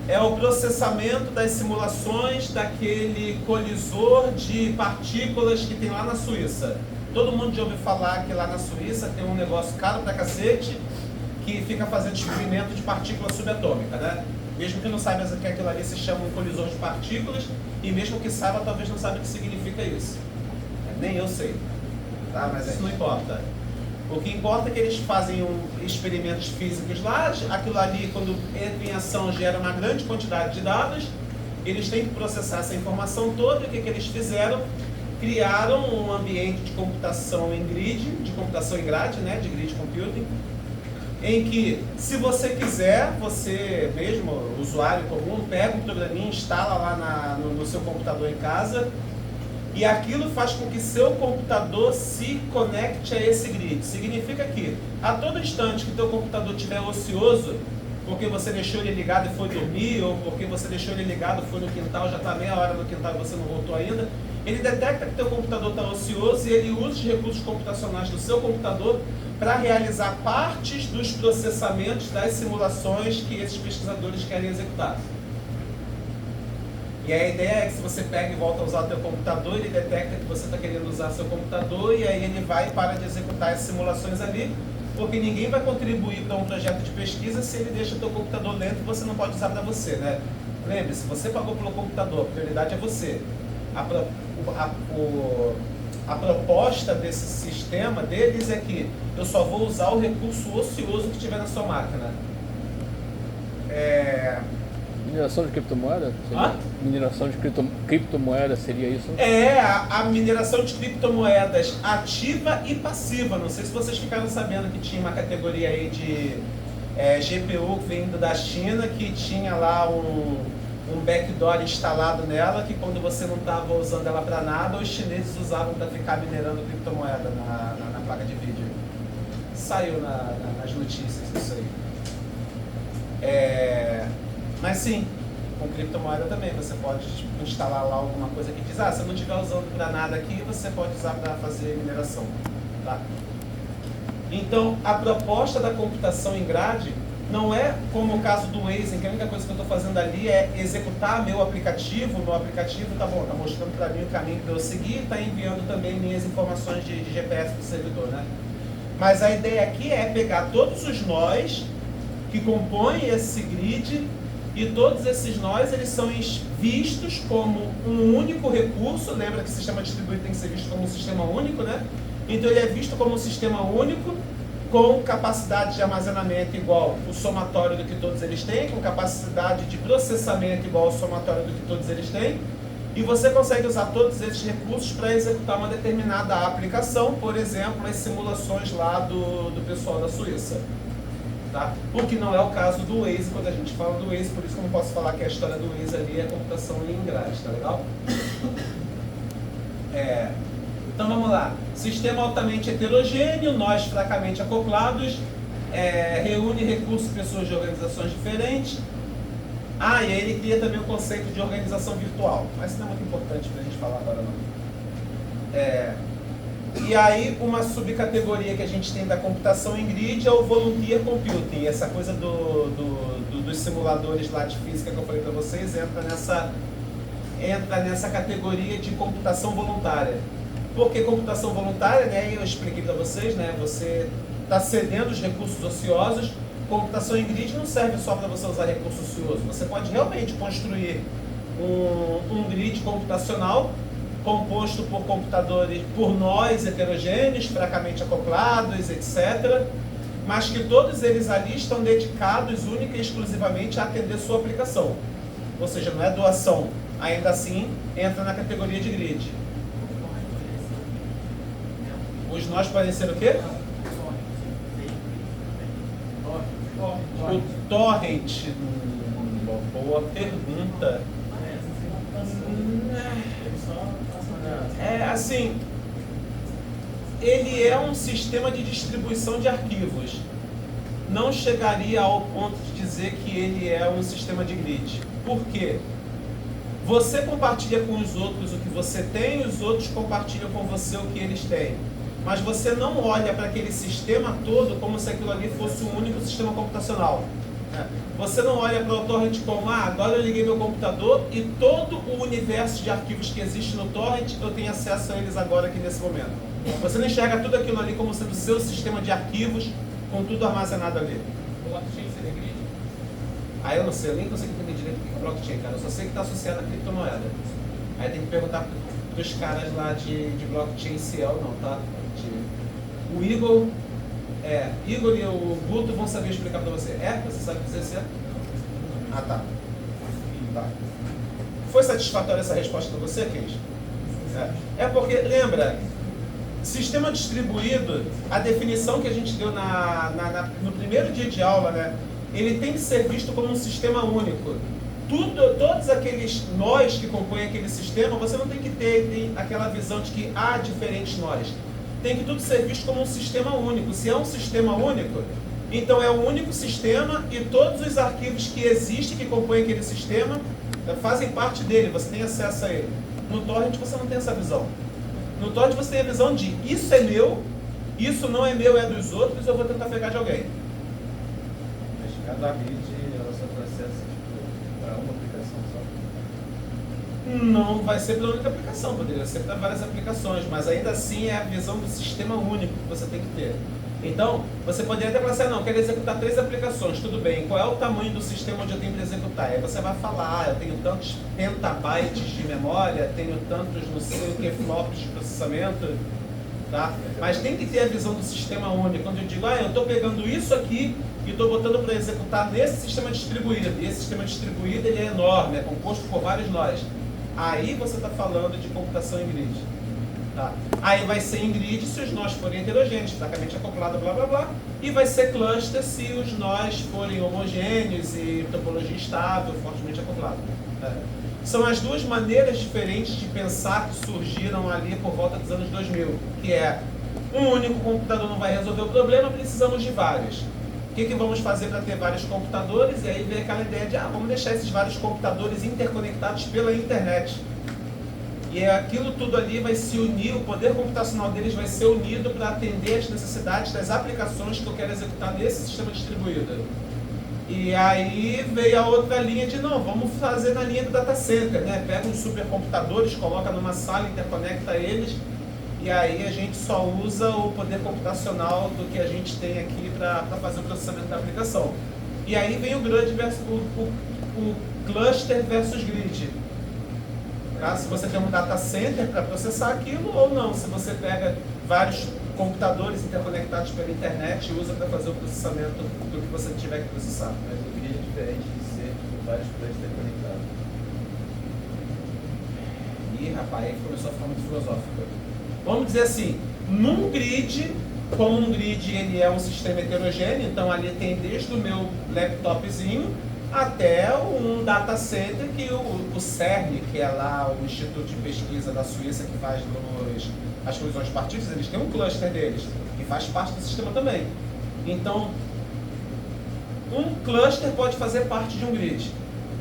S1: é o processamento das simulações daquele colisor de partículas que tem lá na Suíça. Todo mundo já ouviu falar que lá na Suíça tem um negócio caro pra cacete que fica fazendo descobrimento de partícula subatômica, né? Mesmo que não saiba que aquilo ali se chama um colisor de partículas, e mesmo que saiba, talvez não saiba o que significa isso. Nem eu sei, tá? Mas isso não importa. O que importa é que eles fazem experimentos físicos lá, aquilo ali, quando entra em ação, gera uma grande quantidade de dados, eles têm que processar essa informação toda, e o que eles fizeram? Criaram um ambiente de computação em grid, de computação em grade, né, de grid computing, em que, se você quiser, você mesmo, usuário comum, pega um programinha, instala lá no seu computador em casa, e aquilo faz com que seu computador se conecte a esse grid. Significa que, a todo instante que teu computador estiver ocioso, porque você deixou ele ligado e foi dormir, ou porque você deixou ele ligado e foi no quintal, já está meia hora no quintal e você não voltou ainda, ele detecta que teu computador está ocioso e ele usa os recursos computacionais do seu computador para realizar partes dos processamentos das simulações que esses pesquisadores querem executar. E a ideia é que se você pega e volta a usar o teu computador, ele detecta que você está querendo usar seu computador e aí ele vai e para de executar as simulações ali, porque ninguém vai contribuir para um projeto de pesquisa se ele deixa o teu computador lento e você não pode usar para você, né? Lembre-se, você pagou pelo computador, a prioridade é você. A proposta desse sistema deles é que eu só vou usar o recurso ocioso que tiver na sua máquina.
S4: Mineração de criptomoeda? Mineração de criptomoeda seria isso?
S1: A mineração de criptomoedas ativa e passiva. Não sei se vocês ficaram sabendo que tinha uma categoria aí de GPU vindo da China, que tinha lá um backdoor instalado nela, que quando você não estava usando ela para nada, os chineses usavam para ficar minerando criptomoeda na placa de vídeo. Saiu nas notícias isso aí. Mas sim, Com criptomoeda também, você pode instalar lá alguma coisa que diz, se eu não estiver usando para nada aqui, você pode usar para fazer mineração. Tá? Então, a proposta da computação em grade não é como o caso do Waze, em que a única coisa que eu estou fazendo ali é executar meu aplicativo tá bom, tá mostrando para mim o caminho para eu seguir, está enviando também minhas informações de GPS para o servidor, né? Mas a ideia aqui é pegar todos os nós que compõem esse grid e todos esses nós, eles são vistos como um único recurso. Lembra que o sistema distribuído tem que ser visto como um sistema único, né? Então ele é visto como um sistema único, com capacidade de armazenamento igual o somatório do que todos eles têm, com capacidade de processamento igual ao somatório do que todos eles têm, e você consegue usar todos esses recursos para executar uma determinada aplicação, por exemplo, as simulações lá do pessoal da Suíça. Tá? O que não é o caso do Waze, quando a gente fala do Waze, por isso que eu não posso falar que a história do Waze ali é computação em grade, tá legal? Então vamos lá. Sistema altamente heterogêneo, nós fracamente acoplados, reúne recursos de pessoas de organizações diferentes. E aí ele cria também o conceito de organização virtual, mas isso não é muito importante para a gente falar agora não. E aí uma subcategoria que a gente tem da computação em grid é o volunteer computing, essa coisa dos simuladores lá de física que eu falei para vocês, entra nessa categoria de computação voluntária. Por que computação voluntária? Né? Eu expliquei para vocês, né? Você está cedendo os recursos ociosos. Computação em grid não serve só para você usar recurso ocioso. Você pode realmente construir um grid computacional composto por computadores, por nós heterogêneos, fracamente acoplados, etc. Mas que todos eles ali estão dedicados única e exclusivamente a atender sua aplicação. Ou seja, não é doação. Ainda assim, entra na categoria de grid. Os nós podem ser o quê? O torrent. Boa pergunta. Assim, ele é um sistema de distribuição de arquivos. Não chegaria ao ponto de dizer que ele é um sistema de grid. Por quê? Você compartilha com os outros o que você tem e os outros compartilham com você o que eles têm. Mas você não olha para aquele sistema todo como se aquilo ali fosse um único sistema computacional. Você não olha para o torrent como, agora eu liguei meu computador e todo o universo de arquivos que existe no torrent, eu tenho acesso a eles agora aqui nesse momento. Você não enxerga tudo aquilo ali como sendo o seu sistema de arquivos, com tudo armazenado ali.
S2: Blockchain seria grid?
S1: Eu não sei, eu nem consigo entender direito o que é blockchain, cara. Eu só sei que está associado à criptomoeda. Aí tem que perguntar dos caras lá de blockchain CL, não, tá? O Igor e o Guto vão saber explicar para você. Você sabe dizer certo? Tá. Foi satisfatória essa resposta para você, Kenji? Porque, lembra, sistema distribuído, a definição que a gente deu no primeiro dia de aula, né? Ele tem que ser visto como um sistema único. Todos aqueles nós que compõem aquele sistema, você não tem que ter aquela visão de que há diferentes nós. Tem que tudo ser visto como um sistema único. Se é um sistema único, então é um único sistema e todos os arquivos que existem, que compõem aquele sistema, fazem parte dele, você tem acesso a ele. No torrent você não tem essa visão. No torrent você tem a visão de isso é meu, isso não é meu, é dos outros, eu vou tentar pegar de alguém.
S3: Mas cada grid ela só processa para uma aplicação só?
S1: Não vai ser para a única aplicação, poderia ser para várias aplicações, mas ainda assim é a visão do sistema único que você tem que ter. Então, você poderia até falar assim, não, eu quero executar 3 aplicações, tudo bem, qual é o tamanho do sistema onde eu tenho para executar? Aí você vai falar, eu tenho tantos petabytes de memória, tenho tantos não sei o que flops de processamento, tá? Mas tem que ter a visão do sistema único, quando eu digo, eu estou pegando isso aqui e estou botando para executar nesse sistema distribuído, e esse sistema distribuído ele é enorme, é composto por vários nós. Aí você está falando de computação em grid. Tá? Aí vai ser em grid se os nós forem heterogêneos, fracamente acoplados, blá blá blá. E vai ser cluster se os nós forem homogêneos e topologia estável, fortemente acoplado. São as duas maneiras diferentes de pensar que surgiram ali por volta dos anos 2000. Que é, um único computador não vai resolver o problema, precisamos de vários. O que vamos fazer para ter vários computadores? E aí vem aquela ideia de, vamos deixar esses vários computadores interconectados pela internet. E aquilo tudo ali vai se unir, o poder computacional deles vai ser unido para atender as necessidades das aplicações que eu quero executar nesse sistema distribuído. E aí veio a outra linha de, não, vamos fazer na linha do data center, né? Pega uns supercomputadores, coloca numa sala, interconecta eles, e aí a gente só usa o poder computacional do que a gente tem aqui para fazer o processamento da aplicação. E aí vem o grande versus o cluster versus grid. Tá? Se você tem um data center para processar aquilo ou não, se você pega vários computadores interconectados pela internet e usa para fazer o processamento do que você tiver que processar.
S3: Mas o grid é diferente de ser vários clusters conectados.
S1: Ih, rapaz, aí começou a ficar muito filosófico. Vamos dizer assim, num grid, como um grid ele é um sistema heterogêneo, então ali tem desde o meu laptopzinho até um data center que o CERN, que é lá o Instituto de Pesquisa da Suíça que faz as colisões partículas, eles têm um cluster deles, que faz parte do sistema também. Então, um cluster pode fazer parte de um grid.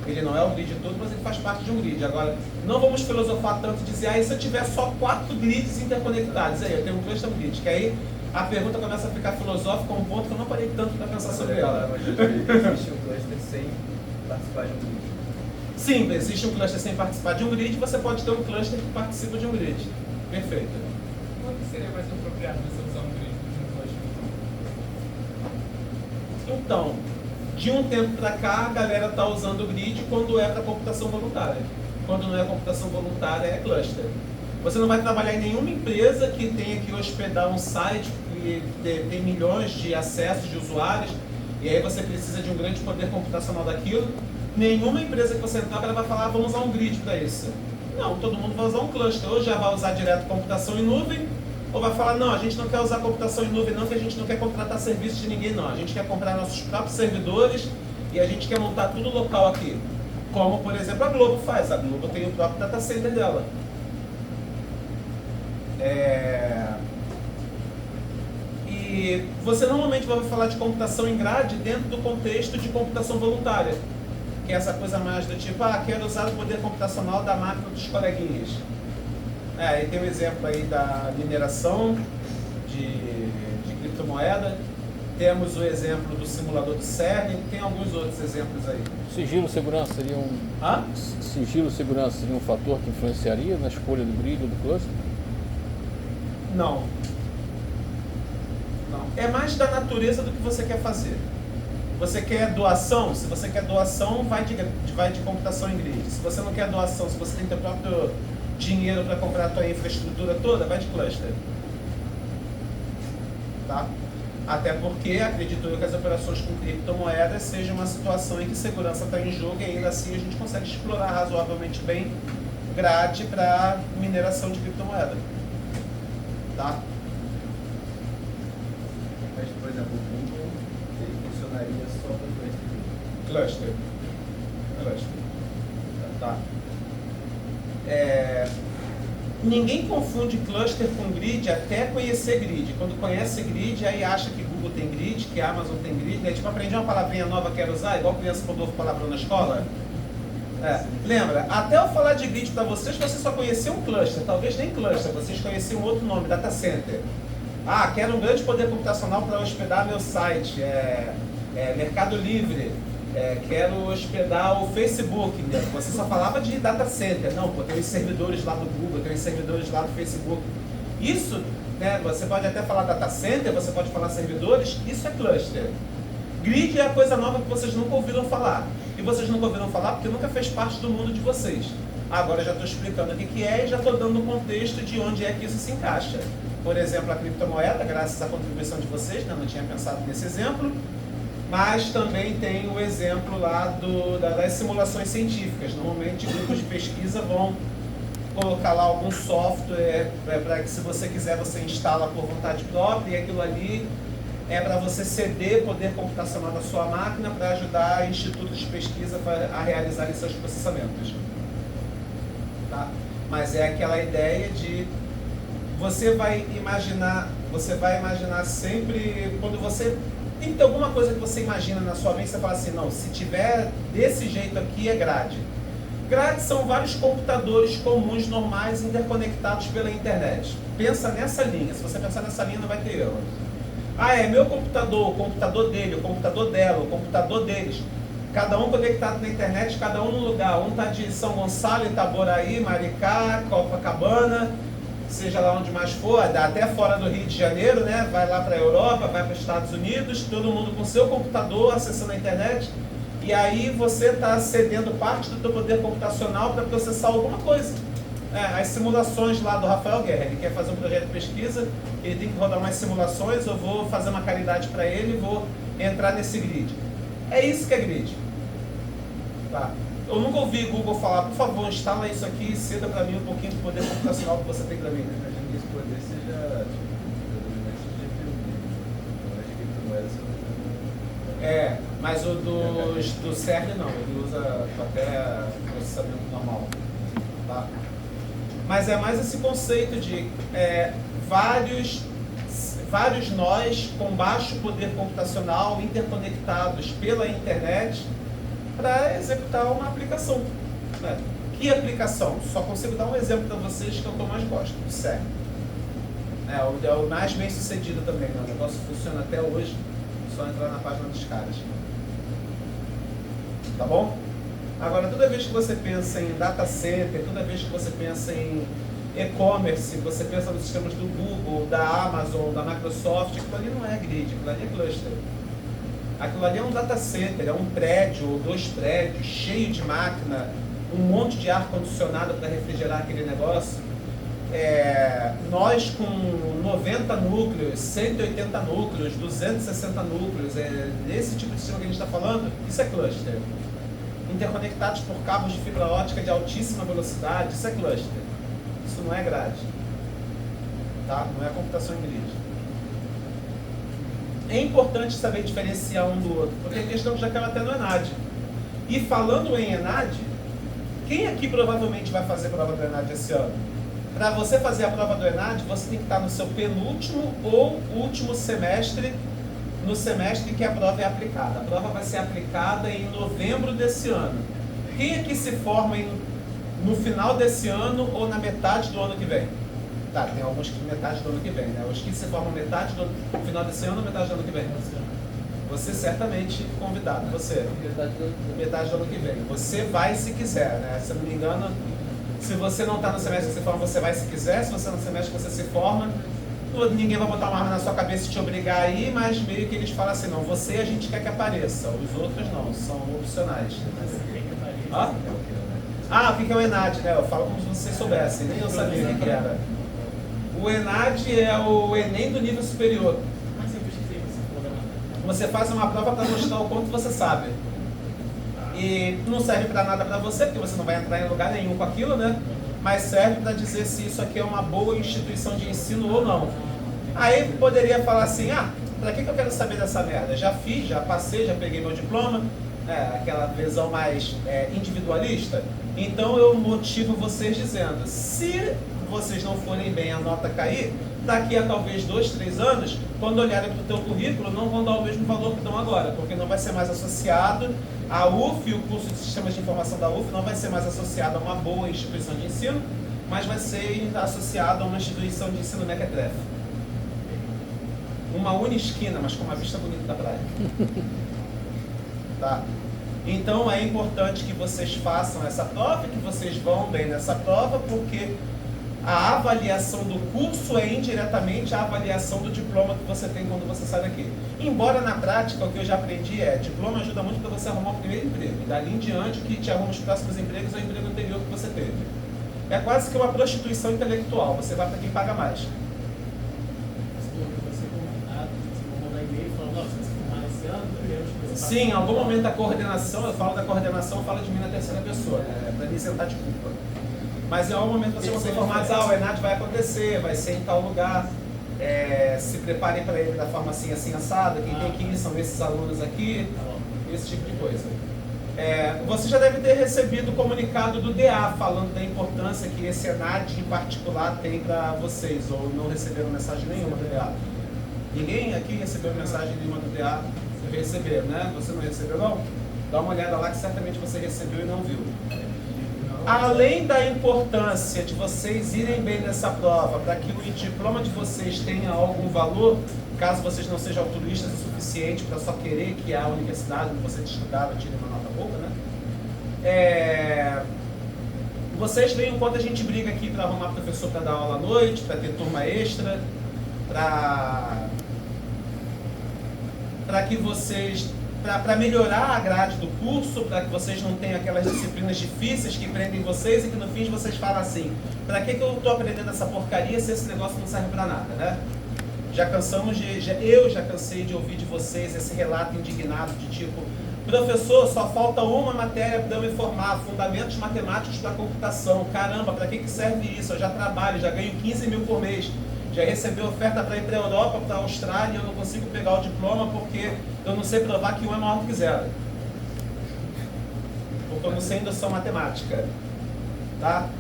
S1: Ele não é o grid todo, mas ele faz parte de um grid. Agora, não vamos filosofar tanto e dizer, e se eu tiver só 4 grids interconectados? Aí eu tenho um cluster e um grid, que aí a pergunta começa a ficar filosófica, um ponto que eu não parei tanto para pensar sobre ela.
S3: Mas existe um cluster sem participar de um grid.
S1: Sim, existe um cluster sem participar de um grid, você pode ter um cluster que participa de um grid. Perfeito.
S2: Quando seria mais apropriado você usar um grid de um cluster?
S1: Então, de um tempo para cá, a galera está usando o grid quando é para computação voluntária. Quando não é computação voluntária, é cluster. Você não vai trabalhar em nenhuma empresa que tenha que hospedar um site que tem milhões de acessos de usuários, e aí você precisa de um grande poder computacional daquilo. Nenhuma empresa que você entrar, ela vai falar, vamos usar um grid para isso. Não, todo mundo vai usar um cluster. Ou já vai usar direto computação em nuvem, ou vai falar, não, a gente não quer usar computação em nuvem não, porque a gente não quer contratar serviços de ninguém não. A gente quer comprar nossos próprios servidores e a gente quer montar tudo local aqui. Como, por exemplo, a Globo faz. A Globo tem o próprio data center dela. E você normalmente vai falar de computação em grade dentro do contexto de computação voluntária. Que é essa coisa mais do tipo, quero usar o poder computacional da máquina dos coleguinhas. E tem um exemplo aí da mineração de criptomoeda, temos o exemplo do simulador do CERN, tem alguns outros exemplos aí.
S4: Sigilo e segurança seria sigilo e segurança seria um fator que influenciaria na escolha do grid ou do cluster?
S1: Não. É mais da natureza do que você quer fazer. Você quer doação? Se você quer doação, vai de computação em grid. Se você não quer doação, se você tem teu próprio dinheiro para comprar a tua infraestrutura toda, vai de cluster. Tá? Até porque acredito eu que as operações com criptomoedas sejam uma situação em que segurança está em jogo e ainda assim a gente consegue explorar razoavelmente bem grade para mineração de criptomoeda. Tá?
S3: Mas, por exemplo, o Google ele funcionaria só para
S1: cluster. Tá? Ninguém confunde cluster com grid até conhecer grid. Quando conhece grid, aí acha que Google tem grid, que Amazon tem grid, né? Tipo, aprendi uma palavrinha nova que quero usar, igual criança quando ouve palavrão na escola. Lembra, até eu falar de grid para vocês só conheciam um cluster, talvez nem cluster, vocês conheciam outro nome, data center. Quero um grande poder computacional para hospedar meu site, Mercado Livre. Quero hospedar o Facebook, né? Você só falava de data center. Não, tem os servidores lá do Google, tem os servidores lá do Facebook. Isso, né, você pode até falar data center, você pode falar servidores, isso é cluster. Grid é a coisa nova que vocês nunca ouviram falar. E vocês nunca ouviram falar porque nunca fez parte do mundo de vocês. Agora já estou explicando o que é e já estou dando um contexto de onde é que isso se encaixa. Por exemplo, a criptomoeda, graças à contribuição de vocês, né, não tinha pensado nesse exemplo. Mas também tem o exemplo lá das simulações científicas. Normalmente grupos de pesquisa vão colocar lá algum software para que, se você quiser, você instala por vontade própria, e aquilo ali é para você ceder poder computacional da sua máquina para ajudar institutos de pesquisa a realizarem seus processamentos. Tá? Mas é aquela ideia de você vai imaginar sempre, quando você tem que ter alguma coisa que você imagina na sua mente, você fala assim, não, se tiver desse jeito aqui é grade. Grades são vários computadores comuns, normais, interconectados pela internet. Pensa nessa linha, se você pensar nessa linha não vai ter erro. Ah, é meu computador, o computador dele, o computador dela, o computador deles. Cada um conectado na internet, cada um num lugar. Um está de São Gonçalo, Itaboraí, Maricá, Copacabana, seja lá onde mais for, até fora do Rio de Janeiro, né? Vai lá para a Europa, vai para os Estados Unidos, todo mundo com seu computador, acessando a internet. E aí você está cedendo parte do teu poder computacional para processar alguma coisa. As simulações lá do Rafael Guerra, ele quer fazer um projeto de pesquisa, ele tem que rodar umas simulações, eu vou fazer uma caridade para ele e vou entrar nesse grid. É isso que é grid. Tá. Eu nunca ouvi Google falar, por favor, instala isso aqui e ceda para mim um pouquinho do poder computacional que você tem para mim.
S3: Eu imagino que esse poder seja,
S1: mas o do CERN não, ele usa até processamento normal. Tá? Mas é mais esse conceito de vários nós com baixo poder computacional interconectados pela internet para executar uma aplicação. Né? Que aplicação? Só consigo dar um exemplo para vocês que é o que eu mais gosto, o CERN. É o mais bem sucedido também, né? O negócio funciona até hoje, só entrar na página dos caras. Tá bom? Agora, toda vez que você pensa em data center, toda vez que você pensa em e-commerce, você pensa nos sistemas do Google, da Amazon, da Microsoft, aquilo ali não é grid, aquilo ali é cluster. Aquilo ali é um data center, é um prédio ou 2 prédios, cheio de máquina, um monte de ar-condicionado para refrigerar aquele negócio. Nós com 90 núcleos, 180 núcleos, 260 núcleos, desse tipo de sistema que a gente está falando, isso é cluster. Interconectados por cabos de fibra ótica de altíssima velocidade, isso é cluster. Isso não é grade. Tá? Não é computação em grid. É importante saber diferenciar um do outro, porque a questão já caiu até no ENAD. E falando em ENAD, quem aqui provavelmente vai fazer a prova do ENAD esse ano? Para você fazer a prova do ENAD, você tem que estar no seu penúltimo ou último semestre, no semestre que a prova é aplicada. A prova vai ser aplicada em novembro desse ano. Quem aqui se forma no final desse ano ou na metade do ano que vem? Tá, tem alguns que metade do ano que vem, né? Os que se formam metade do final desse ano ou metade do ano que vem? Você certamente convidado, você. Metade do ano que vem. Você vai se quiser, né? Se eu não me engano, se você não está no semestre que se forma, você vai se quiser. Se você está no semestre que você se forma, ninguém vai botar uma arma na sua cabeça e te obrigar a ir, mas meio que eles falam assim, não, você a gente quer que apareça, os outros não, são opcionais. O que é o ENAD, né? Eu falo como se vocês soubessem, nem eu sabia o que era. O ENAD é o Enem do nível superior. Você faz uma prova para mostrar o quanto você sabe. E não serve para nada para você, porque você não vai entrar em lugar nenhum com aquilo, né? Mas serve para dizer se isso aqui é uma boa instituição de ensino ou não. Aí poderia falar assim, para que eu quero saber dessa merda? Já fiz, já passei, já peguei meu diploma, aquela visão mais individualista. Então eu motivo vocês dizendo, se vocês não forem bem, a nota cair, daqui a talvez 2, 3 anos, quando olharem para o teu currículo, não vão dar o mesmo valor que dão agora, porque não vai ser mais associado à UF, o curso de Sistemas de Informação da UF não vai ser mais associado a uma boa instituição de ensino, mas vai ser associado a uma instituição de ensino mequetrefe. Uma unisquina, mas com uma vista bonita da praia. Tá? Então é importante que vocês façam essa prova, que vocês vão bem nessa prova, porque a avaliação do curso é indiretamente a avaliação do diploma que você tem quando você sai daqui. Embora na prática, o que eu já aprendi diploma ajuda muito para você arrumar o primeiro emprego. E dali em diante, o que te arruma os próximos empregos é o emprego anterior que você teve. É quase que uma prostituição intelectual, você vai para quem paga mais. Sim, em algum momento a coordenação, eu falo da coordenação, eu falo de mim na terceira pessoa, para me sentar de culpa. Mas em algum momento vocês vão ser informados, o ENAD vai acontecer, vai ser em tal lugar, se preparem para ele da forma assim, assim, assada, quem tem que ir são esses alunos aqui, esse tipo de coisa. Você já deve ter recebido o comunicado do DA falando da importância que esse ENAD em particular tem para vocês, ou não receberam mensagem nenhuma do DA? Ninguém aqui recebeu mensagem nenhuma do DA? Recebeu, né? Você não recebeu, não? Dá uma olhada lá que certamente você recebeu e não viu. Além da importância de vocês irem bem nessa prova, para que o diploma de vocês tenha algum valor, caso vocês não sejam altruístas o suficiente para só querer que a universidade onde vocês estudaram tire uma nota boa, né? Vocês veem o quanto a gente briga aqui para arrumar professor para dar aula à noite, para ter turma extra, para que vocês... para melhorar a grade do curso, para que vocês não tenham aquelas disciplinas difíceis que prendem vocês e que no fim vocês falam assim, para que eu estou aprendendo essa porcaria se esse negócio não serve para nada, né? Eu já cansei de ouvir de vocês esse relato indignado de tipo, professor, só falta uma matéria para eu me formar, fundamentos matemáticos da computação, caramba, para que serve isso? Eu já trabalho, já ganho 15 mil por mês. Já recebi oferta para ir para a Europa, para a Austrália, e eu não consigo pegar o diploma porque eu não sei provar que 1 é maior do que 0. Porque eu não sei indução matemática. Tá?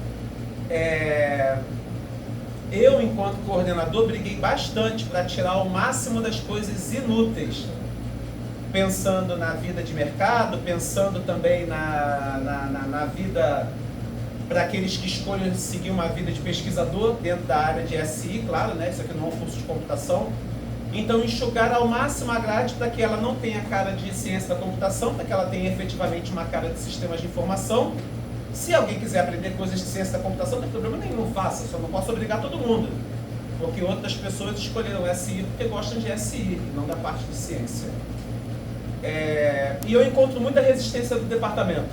S1: Eu, enquanto coordenador, briguei bastante para tirar o máximo das coisas inúteis. Pensando na vida de mercado, pensando também na vida... para aqueles que escolhem seguir uma vida de pesquisador dentro da área de SI, claro, né? Isso aqui não é um curso de computação. Então, enxugar ao máximo a grade para que ela não tenha cara de ciência da computação, para que ela tenha efetivamente uma cara de sistemas de informação. Se alguém quiser aprender coisas de ciência da computação, não tem problema nenhum, faça, só não posso obrigar todo mundo. Porque outras pessoas escolheram SI porque gostam de SI, não da parte de ciência. E eu encontro muita resistência do departamento.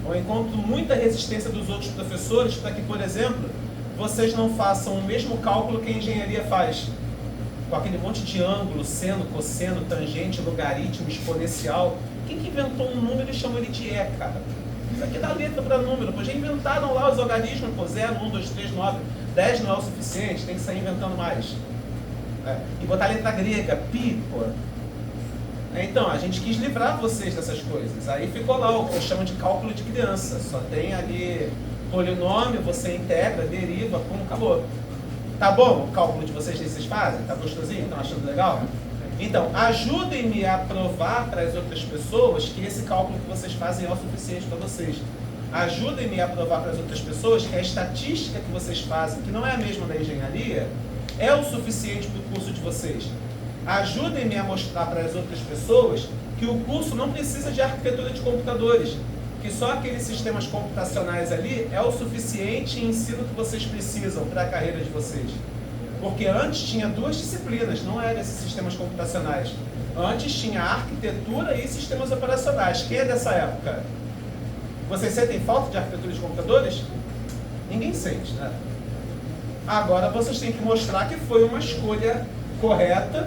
S1: Eu encontro muita resistência dos outros professores para que, por exemplo, vocês não façam o mesmo cálculo que a engenharia faz. Com aquele monte de ângulo, seno, cosseno, tangente, logaritmo, exponencial. Quem que inventou um número e chamou ele de E, cara? Isso aqui dá letra para número. Pô, já inventaram lá os algarismos, pô, 0, 1, 2, 3, 9, 10 não é o suficiente, tem que sair inventando mais. E botar letra grega, pi, pô. Então, a gente quis livrar vocês dessas coisas. Aí ficou lá o que eu chamo de cálculo de criança. Só tem ali polinômio, você integra, deriva, pum, acabou. Tá bom o cálculo de vocês que vocês fazem? Tá gostosinho? Estão achando legal? Então, ajudem-me a provar para as outras pessoas que esse cálculo que vocês fazem é o suficiente para vocês. Ajudem-me a provar para as outras pessoas que a estatística que vocês fazem, que não é a mesma da engenharia, é o suficiente para o curso de vocês. Ajudem-me a mostrar para as outras pessoas que o curso não precisa de arquitetura de computadores, que só aqueles sistemas computacionais ali é o suficiente ensino que vocês precisam para a carreira de vocês. Porque antes tinha 2 disciplinas, não eram esses sistemas computacionais. Antes tinha arquitetura e sistemas operacionais. Quem é dessa época? Vocês sentem falta de arquitetura de computadores? Ninguém sente, né? Agora vocês têm que mostrar que foi uma escolha correta,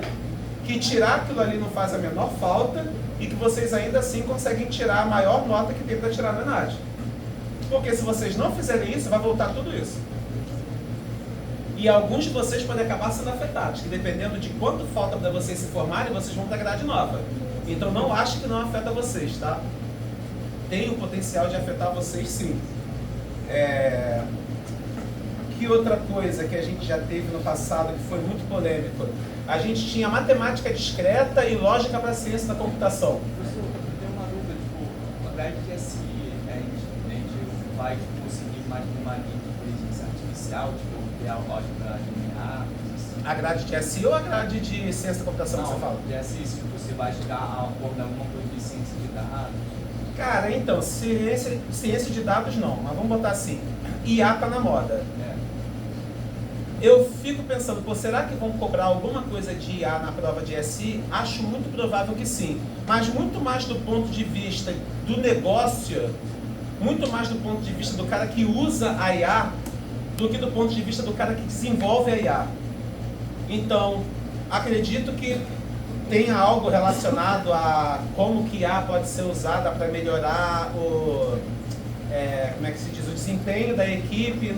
S1: que tirar aquilo ali não faz a menor falta e que vocês ainda assim conseguem tirar a maior nota que tem para tirar na ENAD. Porque se vocês não fizerem isso, vai voltar tudo isso. E alguns de vocês podem acabar sendo afetados, que dependendo de quanto falta para vocês se formarem, vocês vão para a grade nova. Então não ache que não afeta vocês, tá? Tem o potencial de afetar vocês sim. Que outra coisa que a gente já teve no passado que foi muito polêmico? A gente tinha matemática discreta e lógica para a ciência da computação.
S3: Professor, eu tenho uma dúvida, tipo, a grade que é assim, a gente vai conseguir mais uma linha de inteligência artificial, tipo, ter a lógica linear, assim.
S1: A grade de SI ou a grade de ciência da computação que você fala?
S3: De SI, se você vai chegar a abordar alguma coisa de ciência de dados.
S1: Cara, então, ciência de dados não, mas vamos botar assim, IA tá na moda. Eu fico pensando, pô, será que vão cobrar alguma coisa de IA na prova de SI? Acho muito provável que sim, mas muito mais do ponto de vista do negócio, muito mais do ponto de vista do cara que usa a IA, do que do ponto de vista do cara que desenvolve a IA. Então, acredito que tenha algo relacionado a como que a IA pode ser usada para melhorar como é que se diz, o desempenho da equipe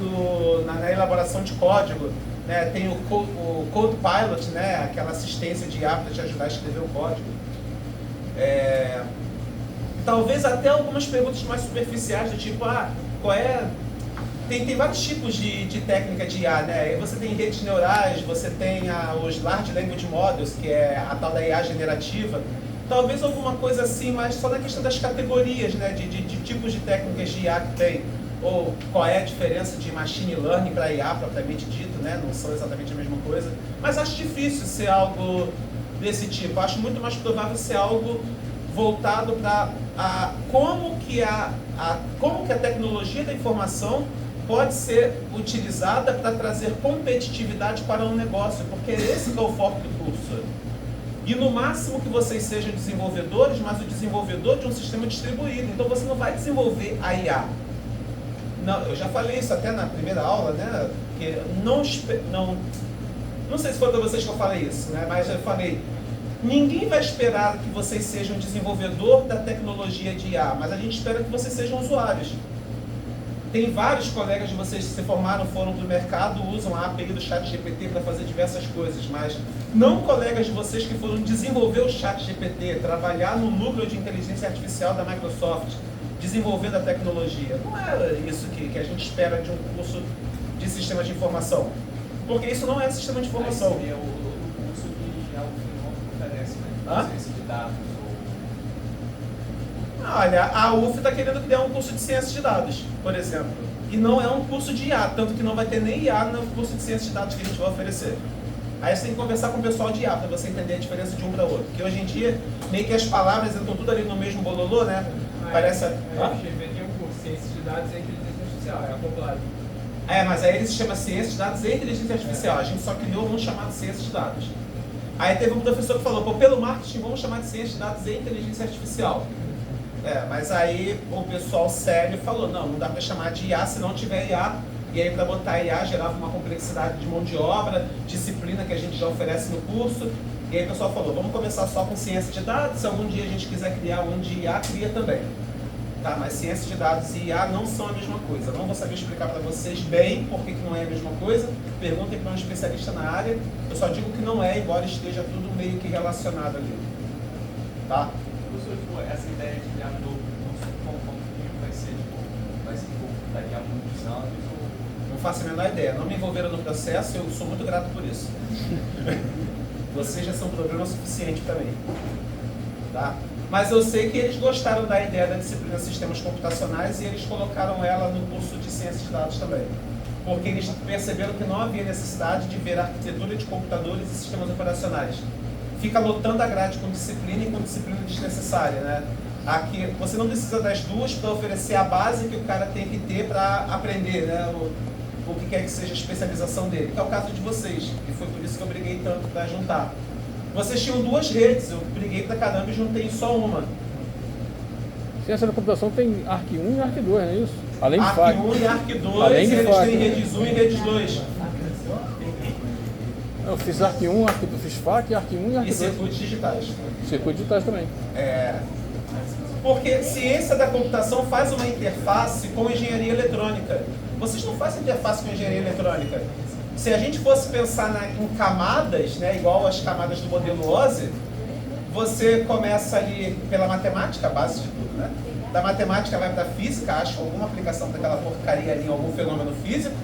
S1: na elaboração de código. Né? Tem o Code Pilot, né? Aquela assistência de IA para te ajudar a escrever o código. Talvez até algumas perguntas mais superficiais do tipo, tem vários tipos de técnica de IA, né? Você tem redes neurais, você tem os Large Language Models, que é a tal da IA generativa. Talvez alguma coisa assim, mas só na questão das categorias, né? De tipos de técnicas de IA que tem. Ou qual é a diferença de Machine Learning para IA, propriamente dito, né? Não são exatamente a mesma coisa. Mas acho difícil ser algo desse tipo. Acho muito mais provável ser algo voltado para como que a tecnologia da informação pode ser utilizada para trazer competitividade para um negócio, porque esse que é o foco do curso. E no máximo que vocês sejam desenvolvedores, mas o desenvolvedor de um sistema distribuído. Então você não vai desenvolver a IA. Não, eu já falei isso até na primeira aula, né? Que não sei se foi para vocês que eu falei isso, né? Mas eu falei, ninguém vai esperar que vocês sejam desenvolvedor da tecnologia de IA, mas a gente espera que vocês sejam usuários. Tem vários colegas de vocês que se formaram, foram para o mercado, usam a API do ChatGPT para fazer diversas coisas, mas não colegas de vocês que foram desenvolver o ChatGPT, trabalhar no núcleo de inteligência artificial da Microsoft, desenvolvendo a tecnologia. Não é isso que a gente espera de um curso de sistema de informação, porque isso não é sistema de informação.
S3: Seria o curso que já o FINOP oferece, né? Ciência de dados.
S1: Olha, a UF está querendo criar um curso de ciência de dados, por exemplo. E não é um curso de IA, tanto que não vai ter nem IA no curso de ciência de dados que a gente vai oferecer. Aí você tem que conversar com o pessoal de IA para você entender a diferença de um para outro. Porque hoje em dia, meio que as palavras entram tudo ali no mesmo bololô, né? Parece...
S2: A UFGV tem um curso de ciência de dados e inteligência artificial, é acoplado.
S1: Mas aí ele se chama ciência de dados e inteligência artificial. A gente só criou um chamado ciência de dados. Aí teve um professor que falou, pelo marketing vamos chamar de ciência de dados e inteligência artificial. Mas aí o pessoal sério falou, não dá para chamar de IA se não tiver IA. E aí para botar IA gerava uma complexidade de mão de obra, disciplina que a gente já oferece no curso. E aí o pessoal falou, vamos começar só com ciência de dados, se algum dia a gente quiser criar um de IA, cria também. Tá, mas ciência de dados e IA não são a mesma coisa. Não vou saber explicar para vocês bem por que não é a mesma coisa. Perguntem para um especialista na área. Eu só digo que não é, embora esteja tudo meio que relacionado ali. Tá?
S3: Professor, essa ideia de criar um novo curso, como vai ser daqui a muitos anos?
S1: Não faço a menor ideia. Não me envolveram no processo, eu sou muito grato por isso. Vocês já são problema suficiente para mim. Tá? Mas eu sei que eles gostaram da ideia da disciplina Sistemas Computacionais e eles colocaram ela no curso de Ciências de Dados também. Porque eles perceberam que não havia necessidade de ver arquitetura de computadores e sistemas operacionais. Fica lotando a grade com disciplina e com disciplina desnecessária, né? Aqui, você não precisa das duas para oferecer a base que o cara tem que ter para aprender, né? O que quer que seja a especialização dele, que é o caso de vocês, e foi por isso que eu briguei tanto para juntar. Vocês tinham duas redes, eu briguei pra caramba e juntei só uma.
S4: Ciência da computação tem ARC 1 e ARC 2, não é isso? Além de
S1: ARC
S4: FAC.
S1: 1 e ARC 2,
S4: Além de
S1: eles
S4: FAC,
S1: têm
S4: né?
S1: redes 1 e redes 2.
S4: Eu fiz ARC 1, fiz FAC, ARC 1 e ARC 2.
S1: E circuitos digitais.
S4: Circuitos digitais também.
S1: Porque ciência da computação faz uma interface com engenharia eletrônica. Vocês não fazem interface com engenharia eletrônica. Se a gente fosse pensar em camadas, né, igual as camadas do modelo OSI, você começa ali pela matemática, a base de tudo, né? Da matemática vai para a física, acha alguma aplicação daquela porcaria ali em algum fenômeno físico.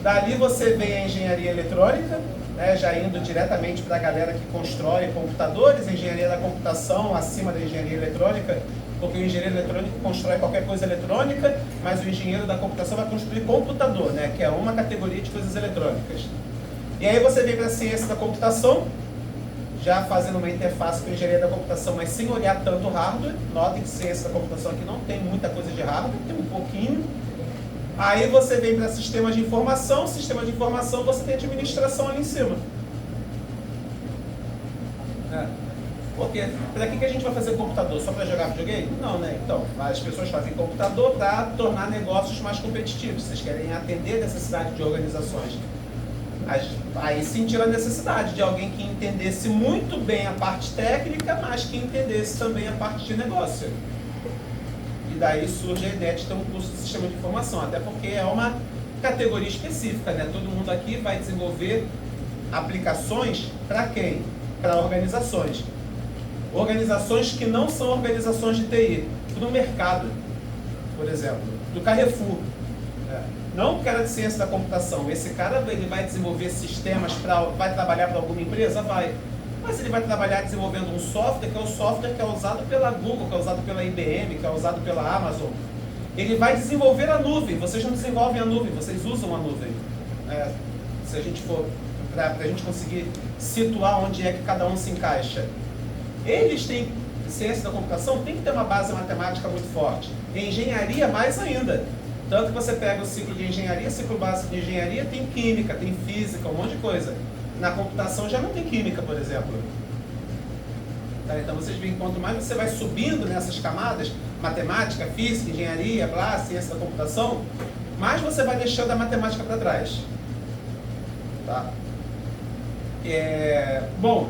S1: Dali você vem a engenharia eletrônica, né, já indo diretamente para a galera que constrói computadores, engenharia da computação acima da engenharia eletrônica, porque o engenheiro eletrônico constrói qualquer coisa eletrônica, mas o engenheiro da computação vai construir computador, né, que é uma categoria de coisas eletrônicas. E aí você vem para a ciência da computação, já fazendo uma interface com a engenharia da computação, mas sem olhar tanto hardware. Notem que ciência da computação aqui não tem muita coisa de hardware, tem um pouquinho. Aí você vem para sistema de informação você tem administração ali em cima. Porque para que a gente vai fazer computador? Só para jogar videogame? Não, né? Então, as pessoas fazem computador para tornar negócios mais competitivos. Vocês querem atender a necessidade de organizações. Aí sentiram a necessidade de alguém que entendesse muito bem a parte técnica, mas que entendesse também a parte de negócio. E daí surge a ideia de ter um curso de sistema de informação, até porque é uma categoria específica, né? Todo mundo aqui vai desenvolver aplicações para quem? Para organizações. Organizações que não são organizações de TI, para o mercado, por exemplo, do Carrefour. Não o cara de ciência da computação. Esse cara ele vai desenvolver sistemas, vai trabalhar para alguma empresa? Vai. Mas ele vai trabalhar desenvolvendo um software que é o software que é usado pela Google, que é usado pela IBM, que é usado pela Amazon. Ele vai desenvolver a nuvem. Vocês não desenvolvem a nuvem, vocês usam a nuvem. Se a gente for, para a gente conseguir situar onde é que cada um se encaixa. Eles têm, ciência da computação tem que ter uma base matemática muito forte. Em engenharia, mais ainda. Tanto que você pega o ciclo de engenharia, ciclo básico de engenharia, tem química, tem física, um monte de coisa. Na computação já não tem química, por exemplo. Tá, então vocês veem, quanto mais você vai subindo nessas camadas, matemática, física, engenharia, ciência da computação, mais você vai deixando a matemática para trás. Tá? Bom,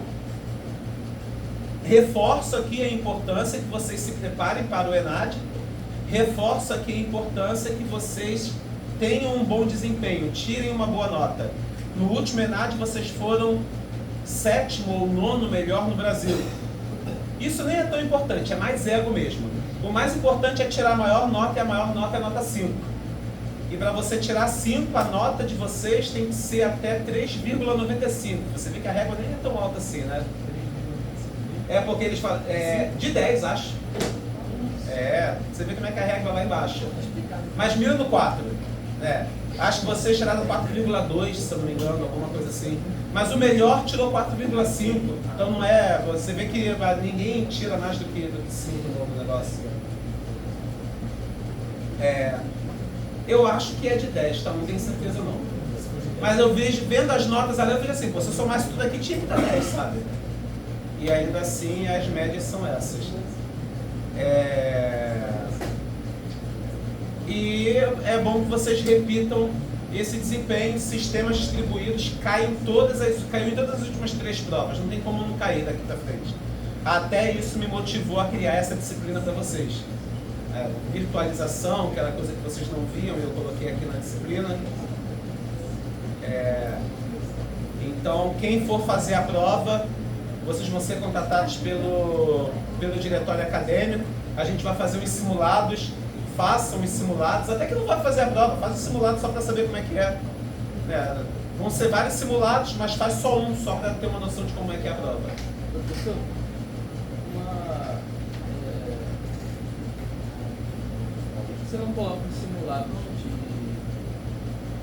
S1: reforço aqui a importância que vocês se preparem para o ENAD, reforço aqui a importância que vocês tenham um bom desempenho, tirem uma boa nota. No último ENAD vocês foram 7º ou 9º melhor no Brasil. Isso nem é tão importante, é mais ego mesmo. O mais importante é tirar a maior nota, e a maior nota é a nota 5. E para você tirar 5, a nota de vocês tem que ser até 3,95. Você vê que a régua nem é tão alta assim, né? É porque eles falam, de 10, acho. Você vê como é que a régua lá embaixo. Mas mira no 4. Acho que vocês tiraram 4,2, se eu não me engano, alguma coisa assim. Mas o melhor tirou 4,5. Então não é. Você vê que ninguém tira mais do que 5 no negócio. Eu acho que é de 10, tá? Não tenho certeza não. Mas eu vejo, vendo as notas ali, eu vejo assim, se eu somasse tudo aqui, tinha que dar 10, sabe? E ainda assim, as médias são essas. E é bom que vocês repitam esse desempenho. Sistemas distribuídos caiu em todas as últimas 3 provas, não tem como não cair daqui para frente. Até isso me motivou a criar essa disciplina para vocês. Virtualização, que era coisa que vocês não viam, eu coloquei aqui na disciplina. Então, quem for fazer a prova, vocês vão ser contatados pelo diretório acadêmico. A gente vai fazer os simulados. Façam os simulados, até que não vai fazer a prova, faz os simulados só para saber como é que é. Vão ser vários simulados, mas faz só um, só para ter uma noção de como é que é a prova.
S5: Professor, você não coloca um simulado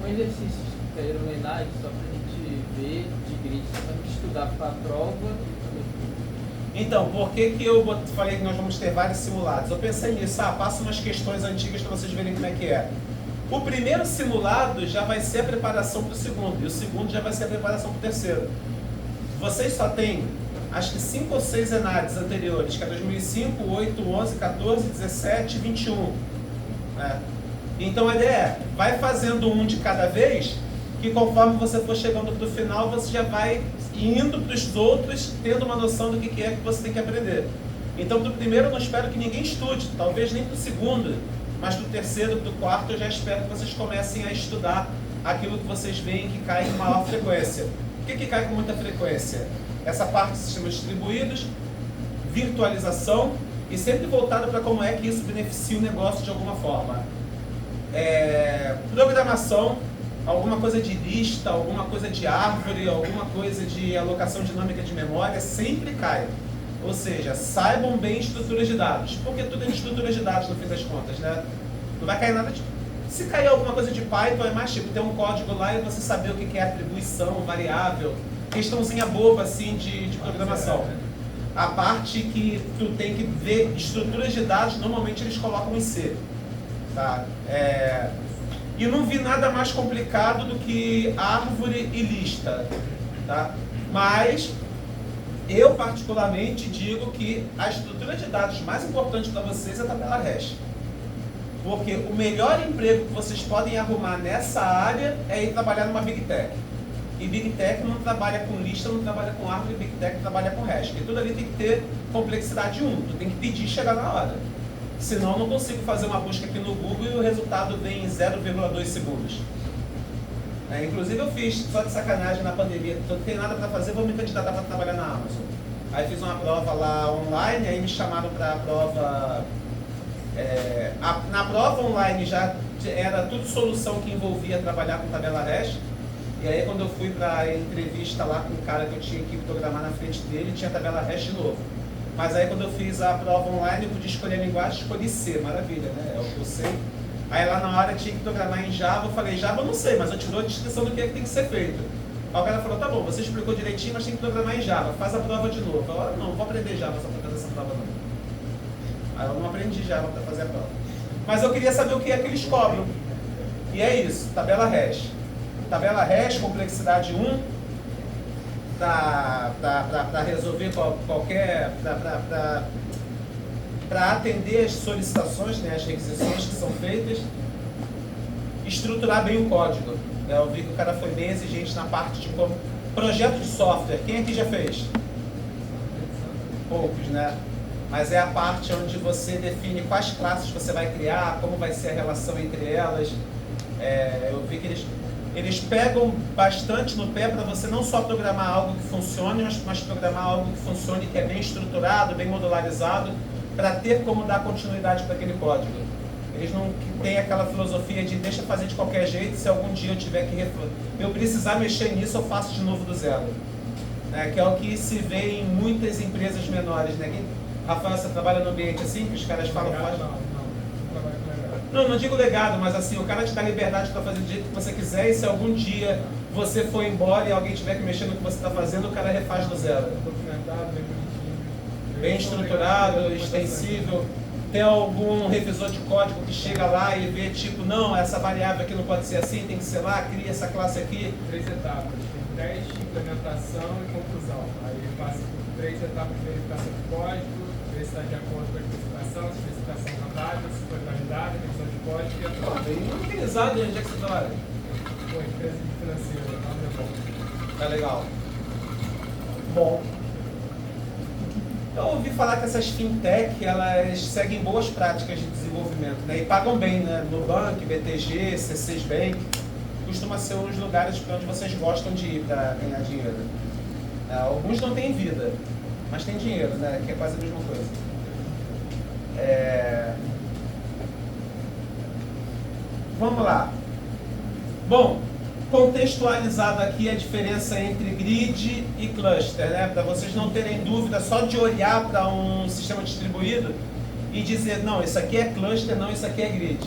S5: com exercícios que caíram no ENAD, só para a gente ver de grid, só para a gente estudar para a prova?
S1: Então, por que eu falei que nós vamos ter vários simulados? Eu pensei nisso, passa umas questões antigas para vocês verem como é que é. O primeiro simulado já vai ser a preparação para o segundo, e o segundo já vai ser a preparação para o terceiro. Vocês só têm, acho que 5 ou 6 ENADs anteriores, que é 2005, 8, 11, 14, 17 e 21. Então a ideia é, vai fazendo um de cada vez, que conforme você for chegando para o final, você já vai indo para os outros, tendo uma noção do que é que você tem que aprender. Então, para o primeiro, eu não espero que ninguém estude, talvez nem para o segundo, mas para o terceiro, para o quarto, eu já espero que vocês comecem a estudar aquilo que vocês veem que cai em maior frequência. O que cai com muita frequência? Essa parte de sistemas distribuídos, virtualização, e sempre voltado para como é que isso beneficia o negócio de alguma forma. Programação, alguma coisa de lista, alguma coisa de árvore, alguma coisa de alocação dinâmica de memória, sempre cai. Ou seja, saibam bem estruturas de dados, porque tudo é de estruturas de dados no fim das contas, né? Não vai cair nada de... Se cair alguma coisa de Python, é mais tipo, ter um código lá e você saber o que é atribuição, variável, questãozinha boba assim de programação. A parte que tu tem que ver estruturas de dados, normalmente eles colocam em C. Tá? E não vi nada mais complicado do que árvore e lista. Tá? Mas eu particularmente digo que a estrutura de dados mais importante para vocês é a tabela hash. Porque o melhor emprego que vocês podem arrumar nessa área é ir trabalhar numa Big Tech. E Big Tech não trabalha com lista, não trabalha com árvore, Big Tech trabalha com hash. Porque tudo ali tem que ter complexidade 1, tu tem que pedir e chegar na hora. Senão eu não consigo fazer uma busca aqui no Google e o resultado vem em 0,2 segundos. Inclusive eu fiz, só de sacanagem na pandemia, não tem nada para fazer, vou me candidatar para trabalhar na Amazon. Aí fiz uma prova lá online, aí me chamaram para a prova... na prova online já era tudo solução que envolvia trabalhar com tabela hash. E aí quando eu fui para a entrevista lá com o cara que eu tinha que programar na frente dele, tinha tabela hash de novo. Mas aí quando eu fiz a prova online, eu podia escolher a linguagem, escolhi C, maravilha, né? É o que eu sei. Aí lá na hora tinha que programar em Java, eu falei, Java eu não sei, mas eu te dou a descrição do que é que tem que ser feito. Aí o cara falou, tá bom, você explicou direitinho, mas tem que programar em Java, faz a prova de novo. Eu falei, não vou aprender Java só para fazer essa prova não. Aí eu não aprendi Java para fazer a prova. Mas eu queria saber o que é que eles cobram. E é isso, tabela hash. Tabela hash, complexidade 1, para resolver qualquer... para atender as solicitações, né, as requisições que são feitas, estruturar bem o código. Eu vi que o cara foi bem exigente na parte de como... Projeto de software, quem aqui já fez? Poucos, né? Mas é a parte onde você define quais classes você vai criar, como vai ser a relação entre elas. Eu vi que eles pegam bastante no pé para você não só programar algo que funcione, mas programar algo que funcione, que é bem estruturado, bem modularizado, para ter como dar continuidade para aquele código. Eles não têm aquela filosofia de deixa fazer de qualquer jeito, se algum dia eu tiver que eu precisar mexer nisso, eu faço de novo do zero. Né? Que é o que se vê em muitas empresas menores. Né? Rafael, você trabalha no ambiente assim, que os caras falam... Não digo legado, mas assim, o cara te dá liberdade para fazer do jeito que você quiser, e se algum dia você for embora e alguém tiver que mexer no que você está fazendo, o cara refaz do zero. Bem estruturado, extensível. Tem algum revisor de código que chega lá e vê, tipo, não, essa variável aqui não pode ser assim, tem que ser lá, cria essa classe aqui.
S2: 3 etapas, tem teste, implementação e conclusão. Aí passa por 3 etapas de verificação de código, ver se está de acordo com a especificação está dada, se foi validada, revisão de código e a prova.
S1: Bem utilizado, onde é que você trabalha?
S2: Pô, empresa de financeira, não é bom.
S1: Tá legal. Bom. Eu ouvi falar que essas fintech, elas seguem boas práticas de desenvolvimento, né? E pagam bem, né? Nubank, BTG, C6 Bank, costuma ser um dos lugares para onde vocês gostam de ir para ganhar dinheiro. Alguns não têm vida, mas têm dinheiro, né? Que é quase a mesma coisa. Vamos lá. Bom, contextualizado aqui a diferença entre grid e cluster, né? Para vocês não terem dúvida só de olhar para um sistema distribuído e dizer, não, isso aqui é cluster, não, isso aqui é grid.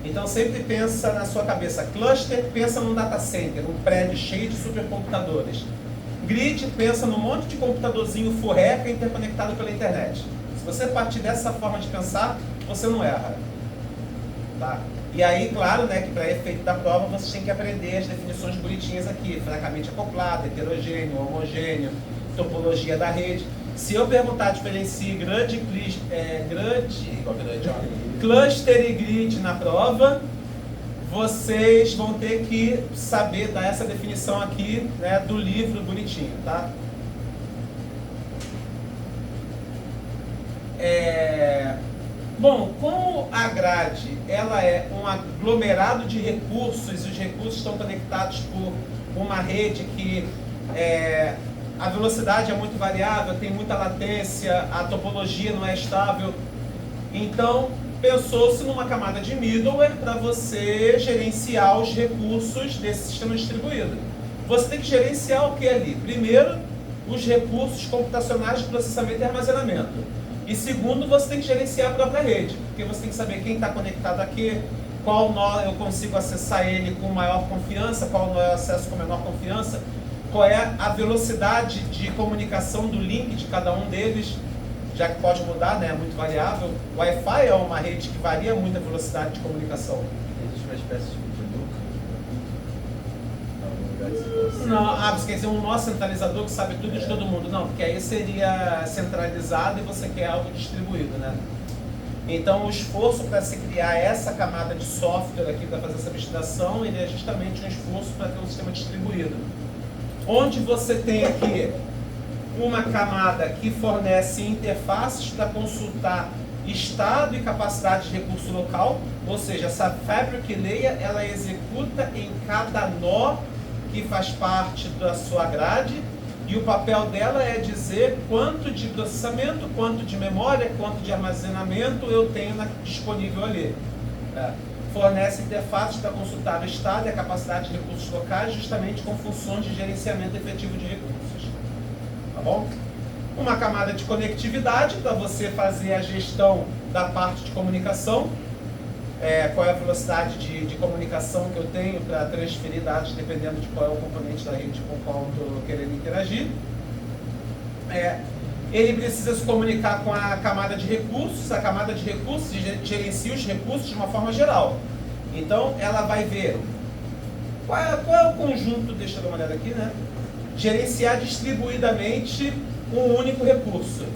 S1: Então sempre pensa na sua cabeça, cluster, pensa num data center, um prédio cheio de supercomputadores. Grid, pensa num monte de computadorzinho furreca interconectado pela internet. Se você partir dessa forma de pensar, você não erra. Tá? E aí, claro, né, que para efeito da prova você tem que aprender as definições bonitinhas aqui, fracamente acoplado, heterogêneo, homogêneo, topologia da rede. Se eu perguntar, diferencie cluster e grid na prova, vocês vão ter que saber dar essa definição aqui, né, do livro bonitinho, tá? Bom, como a grade ela é um aglomerado de recursos, e os recursos estão conectados por uma rede que a velocidade é muito variável, tem muita latência, a topologia não é estável, então pensou-se numa camada de middleware para você gerenciar os recursos desse sistema distribuído. Você tem que gerenciar o que ali? Primeiro, os recursos computacionais de processamento e armazenamento. E segundo, você tem que gerenciar a própria rede, porque você tem que saber quem está conectado aqui, qual nó eu consigo acessar ele com maior confiança, qual nó eu acesso com menor confiança, qual é a velocidade de comunicação do link de cada um deles, já que pode mudar, né? É muito variável. O Wi-Fi é uma rede que varia muito a velocidade de comunicação.
S3: Existe uma espécie de núcleo?
S1: Não, você quer dizer um nó centralizador que sabe tudo de todo mundo. Não, porque aí seria centralizado e você quer algo distribuído, né? Então o esforço para se criar essa camada de software aqui para fazer essa abstração, ele é justamente um esforço para ter um sistema distribuído. Onde você tem aqui uma camada que fornece interfaces para consultar estado e capacidade de recurso local, ou seja, essa fabric layer ela executa em cada nó que faz parte da sua grade, e o papel dela é dizer quanto de processamento, quanto de memória, quanto de armazenamento eu tenho disponível ali. fornece interfaces para consultar o estado e a capacidade de recursos locais, justamente com funções de gerenciamento efetivo de recursos. Tá bom? Uma camada de conectividade para você fazer a gestão da parte de comunicação. Qual é a velocidade de comunicação que eu tenho para transferir dados, dependendo de qual é o componente da rede com o qual eu estou querendo interagir. Ele precisa se comunicar com a camada de recursos. A camada de recursos gerencia os recursos de uma forma geral. Então, ela vai ver qual é o conjunto, deixa eu dar uma olhada aqui, né? Gerenciar distribuidamente um único recurso.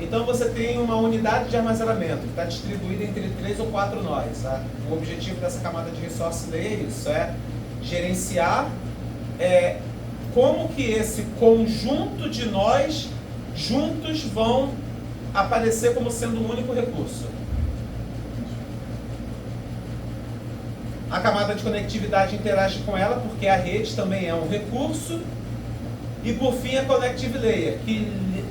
S1: Então, você tem uma unidade de armazenamento que está distribuída entre 3 ou 4 nós. Tá? O objetivo dessa camada de resource layer é isso, gerenciar como que esse conjunto de nós juntos vão aparecer como sendo um único recurso. A camada de conectividade interage com ela porque a rede também é um recurso. E por fim a Connective Layer, que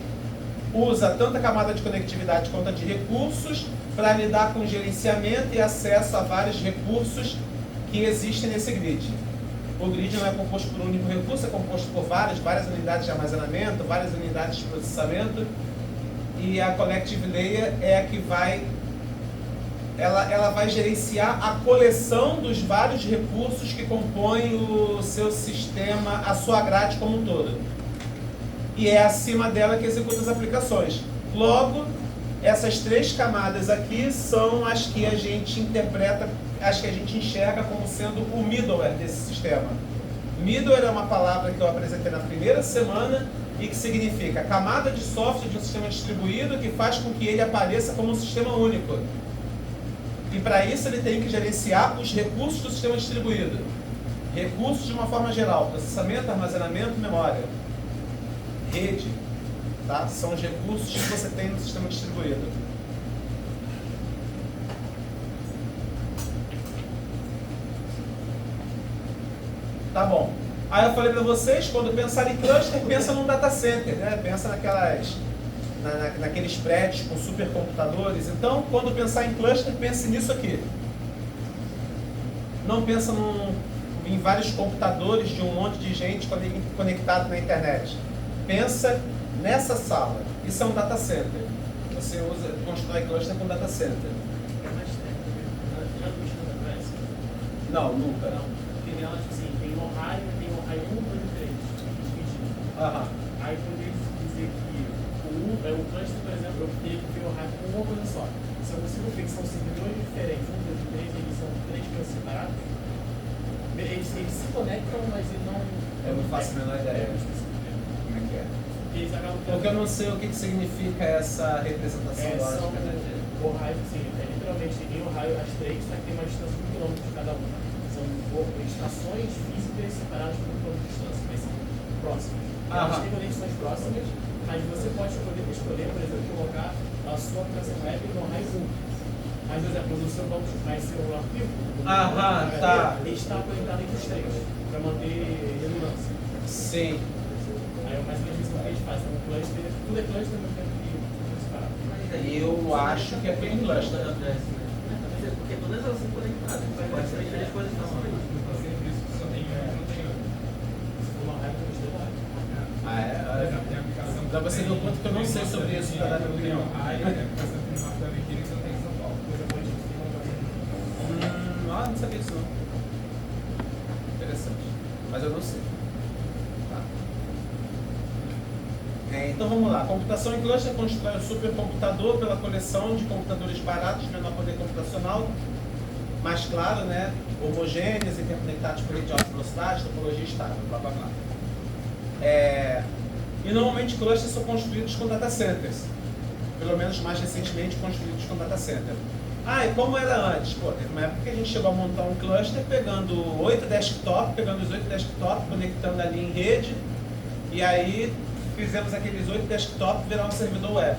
S1: usa tanto a camada de conectividade quanto a de recursos para lidar com gerenciamento e acesso a vários recursos que existem nesse grid. O grid não é composto por um único recurso, é composto por várias unidades de armazenamento, várias unidades de processamento, e a Connective Layer é a que ela vai gerenciar a coleção dos vários recursos que compõem o seu sistema, a sua grade como um todo. E é acima dela que executa as aplicações. Logo, essas 3 camadas aqui são as que a gente interpreta, as que a gente enxerga como sendo o middleware desse sistema. Middleware é uma palavra que eu apresentei na primeira semana e que significa camada de software de um sistema distribuído que faz com que ele apareça como um sistema único. E para isso ele tem que gerenciar os recursos do sistema distribuído. Recursos de uma forma geral, processamento, armazenamento, memória. Rede, tá? São os recursos que você tem no sistema distribuído. Tá bom. Aí eu falei para vocês, quando pensar em cluster, pensa num data center, né? Pensa naqueles prédios com supercomputadores. Então, quando pensar em cluster, pense nisso aqui. Não pensa em vários computadores de um monte de gente conectado na internet. Pensa nessa sala. Isso é um data center. Você constrói cluster com data center. Não, nunca.
S6: Não. Tem ela, tipo assim, tem Ohio 1, 2 e 3.
S1: Aham.
S6: Aí poderia dizer que o cluster, por exemplo, eu teria que ver o Ohio com uma coisa só. Se eu consigo ver que são servidores diferentes, 1, 2 e 3, eles são 3 coisas separadas, eles se conectam, mas eles não...
S1: Eu não faço a menor ideia. Como é que é?
S6: Eles acabam
S1: Porque eu não sei o que significa essa representação
S6: são
S1: lógica.
S6: Ohio, sim, literalmente em Ohio as 3, só que tem uma distância de 1 km de cada uma. São estações físicas separadas por 1 km de distância, mas são próximas. Elas têm conexões próximas, mas você pode escolher, por exemplo, colocar a sua aplicação web no Ohio 1. Mas, por exemplo, o seu banco vai ser um arquivo,
S1: tá.
S6: ele está conectado entre os 3, para manter redundância.
S1: Sim.
S6: Aí é mais ou menos isso que a gente faz. Então, cluster, tudo é cluster, mas tem que separar.
S1: Eu acho que é tudo em cluster.
S5: Porque todas elas são conectadas. Pode ser três coisas não.
S1: Pra você ver o quanto que eu não sei sobre isso para dar minha opinião. Não sabia disso não. Interessante. Mas eu não sei. Tá. Então vamos lá. Computação em cluster constrói o supercomputador pela coleção de computadores baratos de menor poder computacional, mais claro, né? Homogêneos, interconectados por rede de alta velocidade, topologia estável, blá blá blá. E normalmente clusters são construídos com data centers. Pelo menos mais recentemente construídos com data center. E como era antes? Pô, teve uma época que a gente chegou a montar um cluster pegando os 8 desktops, conectando ali em rede, e aí fizemos aqueles 8 desktops virar um servidor web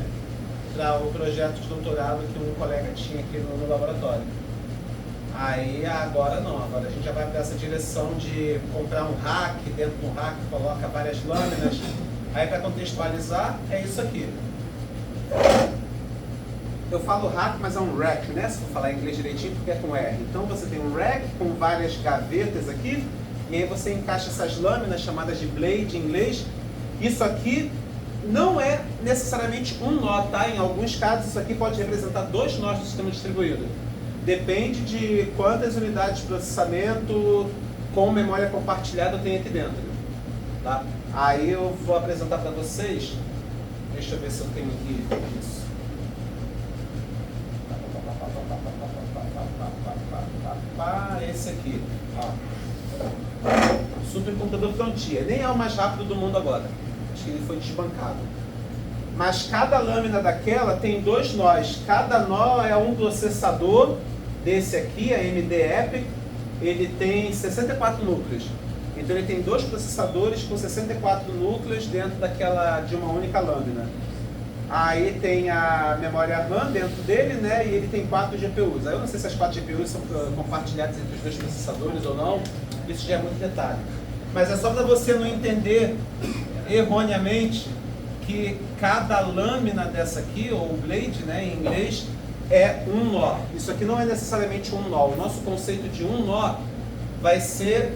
S1: para o projeto de doutorado que um colega tinha aqui no laboratório. Aí agora não, agora a gente já vai para essa direção de comprar um rack, dentro do rack coloca várias lâminas. Aí para contextualizar, é isso aqui. eu falo rack, mas é um rack, né? Se for falar em inglês direitinho, porque é com R. Então você tem um rack com várias gavetas aqui, e aí você encaixa essas lâminas chamadas de blade em inglês. Isso aqui não é necessariamente um nó, tá? Em alguns casos isso aqui pode representar 2 nós do sistema distribuído. Depende de quantas unidades de processamento com memória compartilhada eu tenho aqui dentro, tá? Aí eu vou apresentar para vocês. Deixa eu ver se eu tenho aqui isso. Esse aqui, ó. Supercomputador Frontier. Nem é o mais rápido do mundo agora. Acho que ele foi desbancado. Mas cada lâmina daquela tem 2 nós. Cada nó é um processador desse aqui, a AMD EPYC. Ele tem 64 núcleos. Então ele tem 2 processadores com 64 núcleos dentro de uma única lâmina. Aí tem a memória RAM dentro dele, né? E ele tem 4 GPUs. Aí eu não sei se as 4 GPUs são compartilhadas entre os 2 processadores ou não. Isso já é muito detalhe. Mas é só para você não entender erroneamente que cada lâmina dessa aqui, ou blade, né, em inglês, é um nó. Isso aqui não é necessariamente um nó. O nosso conceito de um nó vai ser,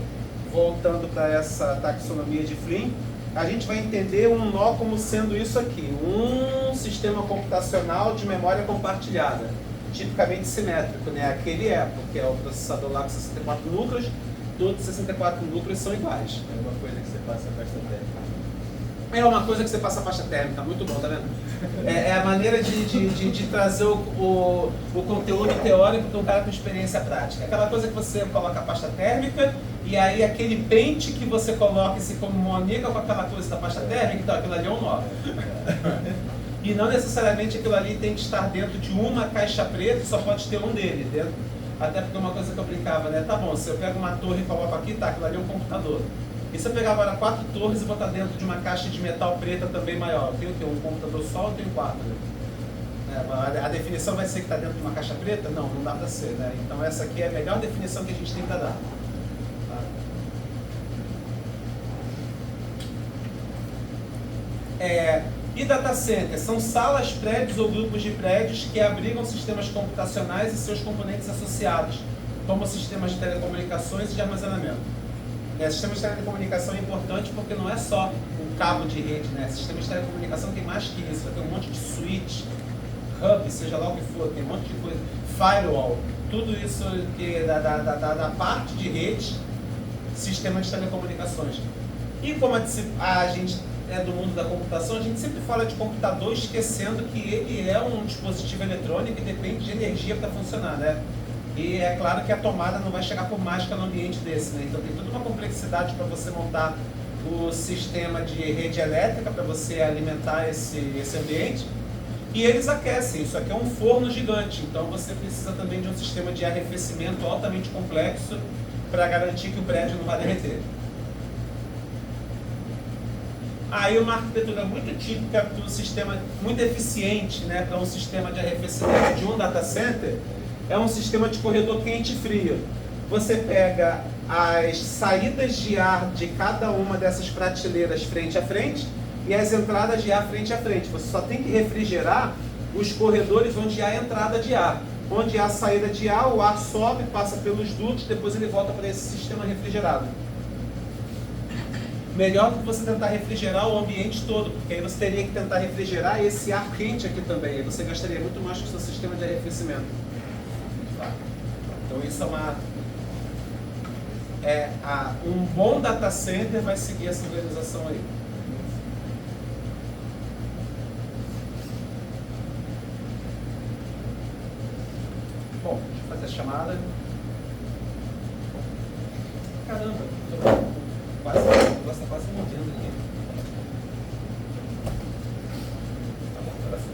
S1: voltando para essa taxonomia de Flynn, a gente vai entender um nó como sendo isso aqui, um sistema computacional de memória compartilhada, tipicamente simétrico, né? Aquele porque é o processador lá com 64 núcleos, todos os 64 núcleos são iguais.
S3: É uma coisa que você passa a pasta térmica.
S1: É uma coisa que você passa a pasta térmica, muito bom, tá vendo? É a maneira de trazer o conteúdo teórico de um cara com experiência prática. Aquela coisa que você coloca a pasta térmica e aí aquele pente que você coloca e se comunica com aquela coisa da pasta térmica, então aquilo ali é um nó. E não necessariamente aquilo ali tem que estar dentro de uma caixa preta, só pode ter um dele dentro. Até porque uma coisa que eu brincava, né? Tá bom, se eu pego uma torre e coloco aqui, tá, aquilo ali é um computador. E se eu pegar agora 4 torres e botar dentro de uma caixa de metal preta também maior, eu tenho o quê? Um computador só ou eu tenho 4? A definição vai ser que está dentro de uma caixa preta? Não, não dá para ser, né? Então essa aqui é a melhor definição que a gente tem para dar. E data centers são salas, prédios ou grupos de prédios que abrigam sistemas computacionais e seus componentes associados, como sistemas de telecomunicações e de armazenamento. Sistema de telecomunicação é importante porque não é só um cabo de rede, né? Sistema de telecomunicação tem mais que isso, vai ter um monte de switch, hub, seja lá o que for, tem um monte de coisa, firewall, tudo isso que da parte de rede, sistema de telecomunicações. E como a gente é do mundo da computação, a gente sempre fala de computador esquecendo que ele é um dispositivo eletrônico e depende de energia para funcionar, né? E é claro que a tomada não vai chegar por mágica no ambiente desse, né? Então tem toda uma complexidade para você montar o sistema de rede elétrica para você alimentar esse ambiente. E eles aquecem, isso aqui é um forno gigante, então você precisa também de um sistema de arrefecimento altamente complexo para garantir que o prédio não vai derreter. Aí uma arquitetura muito típica do sistema, muito eficiente, né, para um sistema de arrefecimento de um data center, é um sistema de corredor quente e frio. Você pega as saídas de ar de cada uma dessas prateleiras frente a frente e as entradas de ar frente a frente. Você só tem que refrigerar os corredores onde há entrada de ar. Onde há saída de ar, o ar sobe, passa pelos dutos, depois ele volta para esse sistema refrigerado. Melhor do que você tentar refrigerar o ambiente todo, porque aí você teria que tentar refrigerar esse ar quente aqui também. Aí você gastaria muito mais com o seu sistema de arrefecimento. Então isso um bom data center vai seguir essa organização aí. Bom, deixa eu fazer a chamada. Caramba, o negócio está quase mordendo aqui. Tá bom, agora foi.